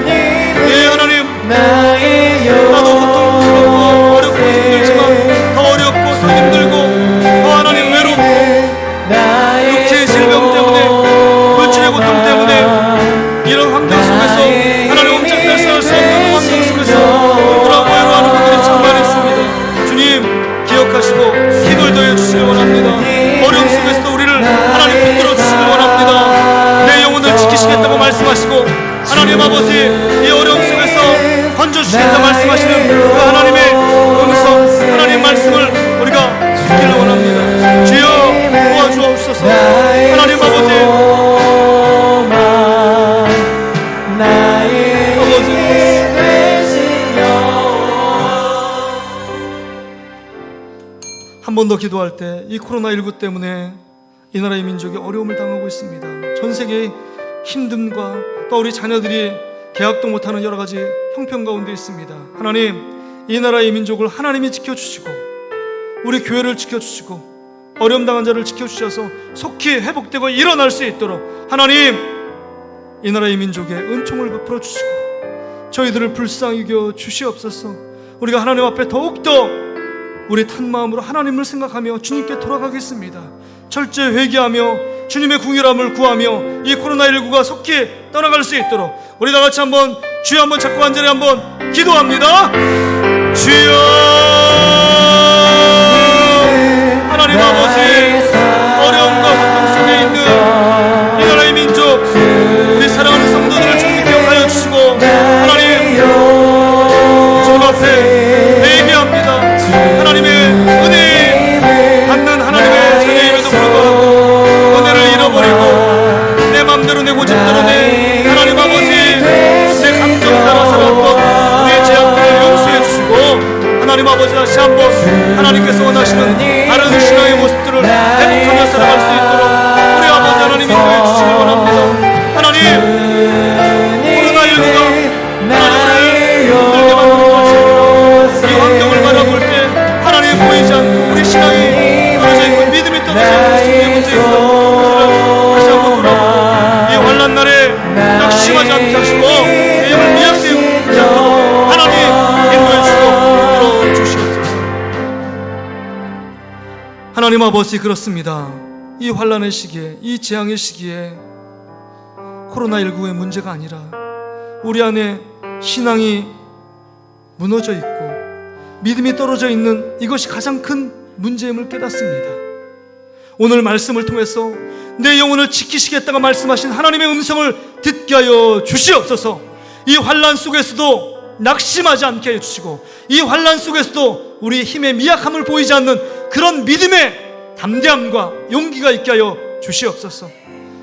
예, 하나님, 나도 고통스럽고 어렵고 힘들지만 더 어렵고 더 힘들고 더 하나님 외롭고 육체의 질병 때문에 물질의 고통 때문에 이런 환경 속에서 하나님 옴짝달 수 없는 환경 속에서 힘들어하고 외로워하는 분들이 정말 있습니다. 주님 기억하시고 힘을 더해 주시기 원합니다. 어려움 속에서도 우리를 하나님 붙들어 주시기 원합니다. 내 영혼을 지키시겠다고 말씀하시고 하나님 아버지, 이 어려움 속에서 건져주시겠다 말씀하시는 그 하나님의 음성, 하나님 말씀을 우리가 듣기를 원합니다. 주여 도와주옵소서. 하나님 아버지, 한 번 더 기도할 때 이 코로나19 때문에 이 나라의 민족이 어려움을 당하고 있습니다. 전 세계의 힘듦과 또 우리 자녀들이 계약도 못하는 여러 가지 형편 가운데 있습니다. 하나님, 이 나라의 민족을 하나님이 지켜주시고 우리 교회를 지켜주시고 어려움 당한 자를 지켜주셔서 속히 회복되고 일어날 수 있도록 하나님, 이 나라의 민족에 은총을 베풀어 주시고 저희들을 불쌍히 여겨 주시옵소서. 우리가 하나님 앞에 더욱더 우리 탄 마음으로 하나님을 생각하며 주님께 돌아가겠습니다. 철저히 회개하며 주님의 궁휼함을 구하며 이 코로나19가 속히 떠나갈 수 있도록 우리 다 같이 한번 주여 한번 잡고 간절히 한번 기도합니다. 주여, 하나님 아버지, 어려움과 고통 속에 있는 이 나라의 민족, 우리 사랑하는 성도들을 주님 기억하여 주시고 하나님, 주님 앞에 회개합니다. 하나님의 은혜 받는 하나님의 자녀임에도 불구하고 은혜를 잃어버리고 내 맘대로 내 고집대로 내 하나님 아버지 내 감정을 따라 살았던 우리의 죄악들을 용서해 주시고 하나님 아버지, 다시 한번 하나님께서 원하시는 다른 신앙의 모습들을 회복하며 살아갈 수 있도록 우리 아버지 하나님 인도해 주시길 원합니다. 하나님, 코로나19가 하나님을 힘들게 만드는 것입니다. 이 환경을 바라볼 때 하나님 보이지 않고 우리 신앙이 떨어져 있고 믿음이 떨어져 있는 문제에 있어 다시 한번 돌아보고 이 환난 날에 낙심하지 않게 하시고 내 힘을 미약되지 않도록 하나님 인도해 주시고 이끌어 주시옵소서. 하나님 아버지, 그렇습니다. 이 환난의 시기에, 이 재앙의 시기에 코로나19의 문제가 아니라 우리 안에 신앙이 무너져 있고 믿음이 떨어져 있는 이것이 가장 큰 문제임을 깨닫습니다. 오늘 말씀을 통해서 내 영혼을 지키시겠다고 말씀하신 하나님의 음성을 듣게 하여 주시옵소서. 이 환난 속에서도 낙심하지 않게 해주시고 이 환난 속에서도 우리의 힘의 미약함을 보이지 않는 그런 믿음의 담대함과 용기가 있게 하여 주시옵소서.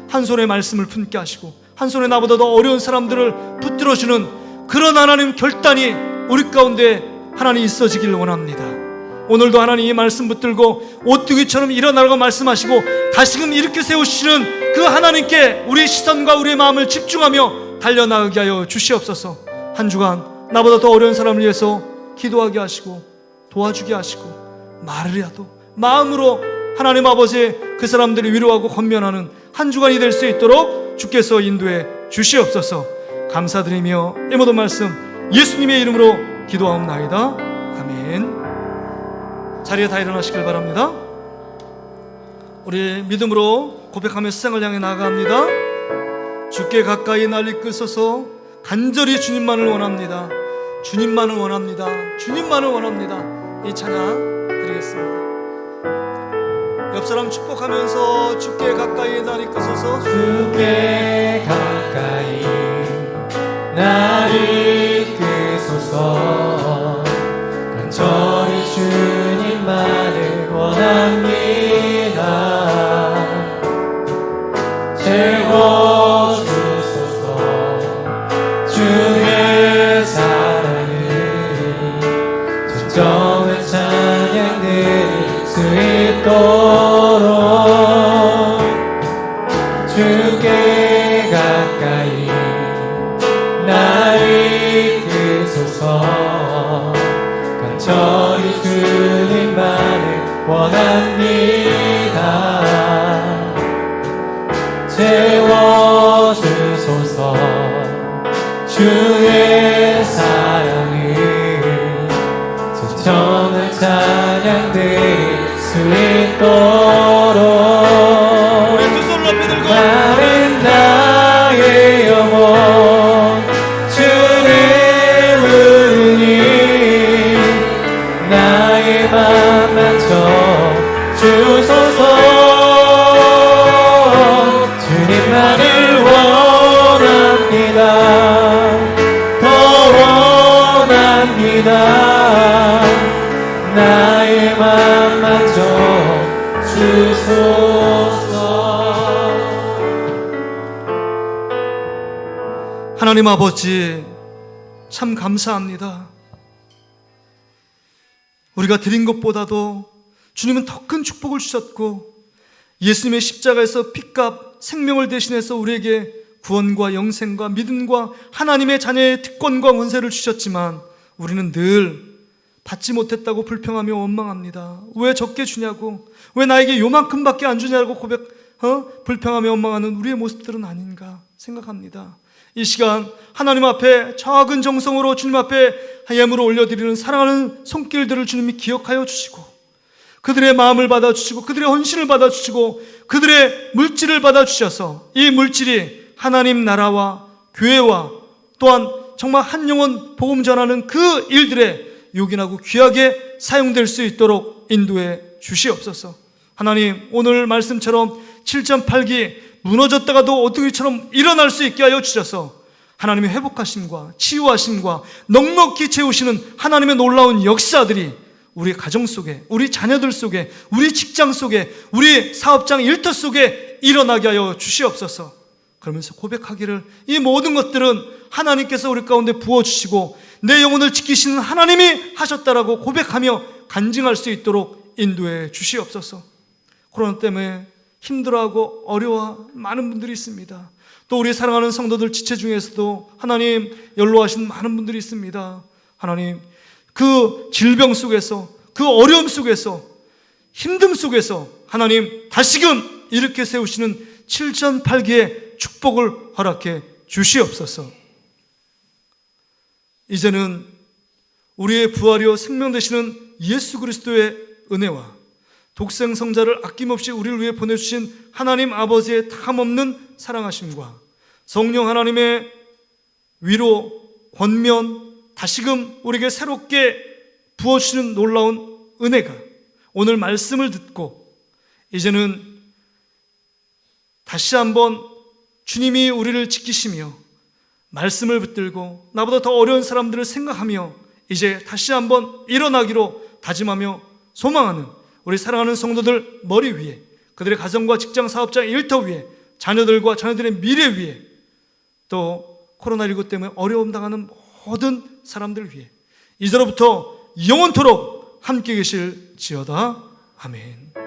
한 손에 말씀을 품게 하시고 한 손에 나보다 더 어려운 사람들을 붙들어주는 그런 하나님 결단이 우리 가운데 하나님 있어지길 원합니다. 오늘도 하나님 이 말씀 붙들고 오뚜기처럼 일어나라고 말씀하시고 다시금 일으켜 세우시는 그 하나님께 우리의 시선과 우리의 마음을 집중하며 달려나가게 하여 주시옵소서. 한 주간 나보다 더 어려운 사람을 위해서 기도하게 하시고 도와주게 하시고 말이라도 마음으로 하나님 아버지 그 사람들이 위로하고 권면하는 한 주간이 될 수 있도록 주께서 인도해 주시옵소서. 감사드리며 이 모든 말씀 예수님의 이름으로 기도하옵나이다. 아멘. 자리에 다 일어나시길 바랍니다. 우리 믿음으로 고백하며 세상을 향해 나아갑니다. 주께 가까이 날 이끄소서. 간절히 주님만을 원합니다. 주님만을 원합니다. 주님만을 원합니다. 이 찬양 드리겠습니다. 옆 사람 축복하면서 주께 가까이 날 이끄소서. 주께 가까이 날 이끄소서. 간절히 주님만을 원합니다. 채워주소서. 주의 사랑을 진정한 찬양 드릴 수 있도록 주께 가까이 날 이끄소서. 간절히 주님만을 원합니다. 채워주소서. 주의 사랑을 진정한 찬양 드릴 수 있도록 우리 두 손 높이 들고 나는 나의 영혼 주를 부르니 나의 맘 맞춰 주소서. 주님만을 원합니다. 더 원합니다. 나의 맘 맞춰 주소서. 하나님 아버지, 참 감사합니다. 우리가 드린 것보다도 주님은 더 큰 축복을 주셨고 예수님의 십자가에서 피값 생명을 대신해서 우리에게 구원과 영생과 믿음과 하나님의 자녀의 특권과 권세를 주셨지만 우리는 늘 받지 못했다고 불평하며 원망합니다. 왜 적게 주냐고, 왜 나에게 요만큼밖에 안 주냐고 불평하며 원망하는 우리의 모습들은 아닌가 생각합니다. 이 시간 하나님 앞에 작은 정성으로 주님 앞에 예물을 올려드리는 사랑하는 손길들을 주님이 기억하여 주시고, 그들의 마음을 받아주시고, 그들의 헌신을 받아주시고, 그들의 물질을 받아주셔서 이 물질이 하나님 나라와 교회와 또한 정말 한 영혼 복음 전하는 그 일들에 요긴하고 귀하게 사용될 수 있도록 인도해 주시옵소서. 하나님, 오늘 말씀처럼 7.8기 무너졌다가도 어떻게처럼 일어날 수 있게 하여 주셔서 하나님의 회복하심과 치유하심과 넉넉히 채우시는 하나님의 놀라운 역사들이 우리 가정 속에, 우리 자녀들 속에, 우리 직장 속에, 우리 사업장 일터 속에 일어나게 하여 주시옵소서. 그러면서 고백하기를, 이 모든 것들은 하나님께서 우리 가운데 부어주시고 내 영혼을 지키시는 하나님이 하셨다라고 고백하며 간증할 수 있도록 인도해 주시옵소서. 코로나 때문에 힘들어하고 어려워 많은 분들이 있습니다. 또 우리 사랑하는 성도들 지체 중에서도 하나님 연로하신 많은 분들이 있습니다. 하나님, 그 질병 속에서, 그 어려움 속에서, 힘듦 속에서 하나님 다시금 일으켜 세우시는 7.8기의 축복을 허락해 주시옵소서. 이제는 우리의 부활이요 생명 되시는 예수 그리스도의 은혜와 독생성자를 아낌없이 우리를 위해 보내주신 하나님 아버지의 탐없는 사랑하심과 성령 하나님의 위로, 권면, 다시금 우리에게 새롭게 부어주시는 놀라운 은혜가 오늘 말씀을 듣고 이제는 다시 한번 주님이 우리를 지키시며 말씀을 붙들고 나보다 더 어려운 사람들을 생각하며 이제 다시 한번 일어나기로 다짐하며 소망하는 우리 사랑하는 성도들 머리 위에, 그들의 가정과 직장, 사업장, 일터 위에, 자녀들과 자녀들의 미래 위에, 또 코로나19 때문에 어려움 당하는 모든 사람들 위해 이제로부터 영원토록 함께 계실지어다. 아멘.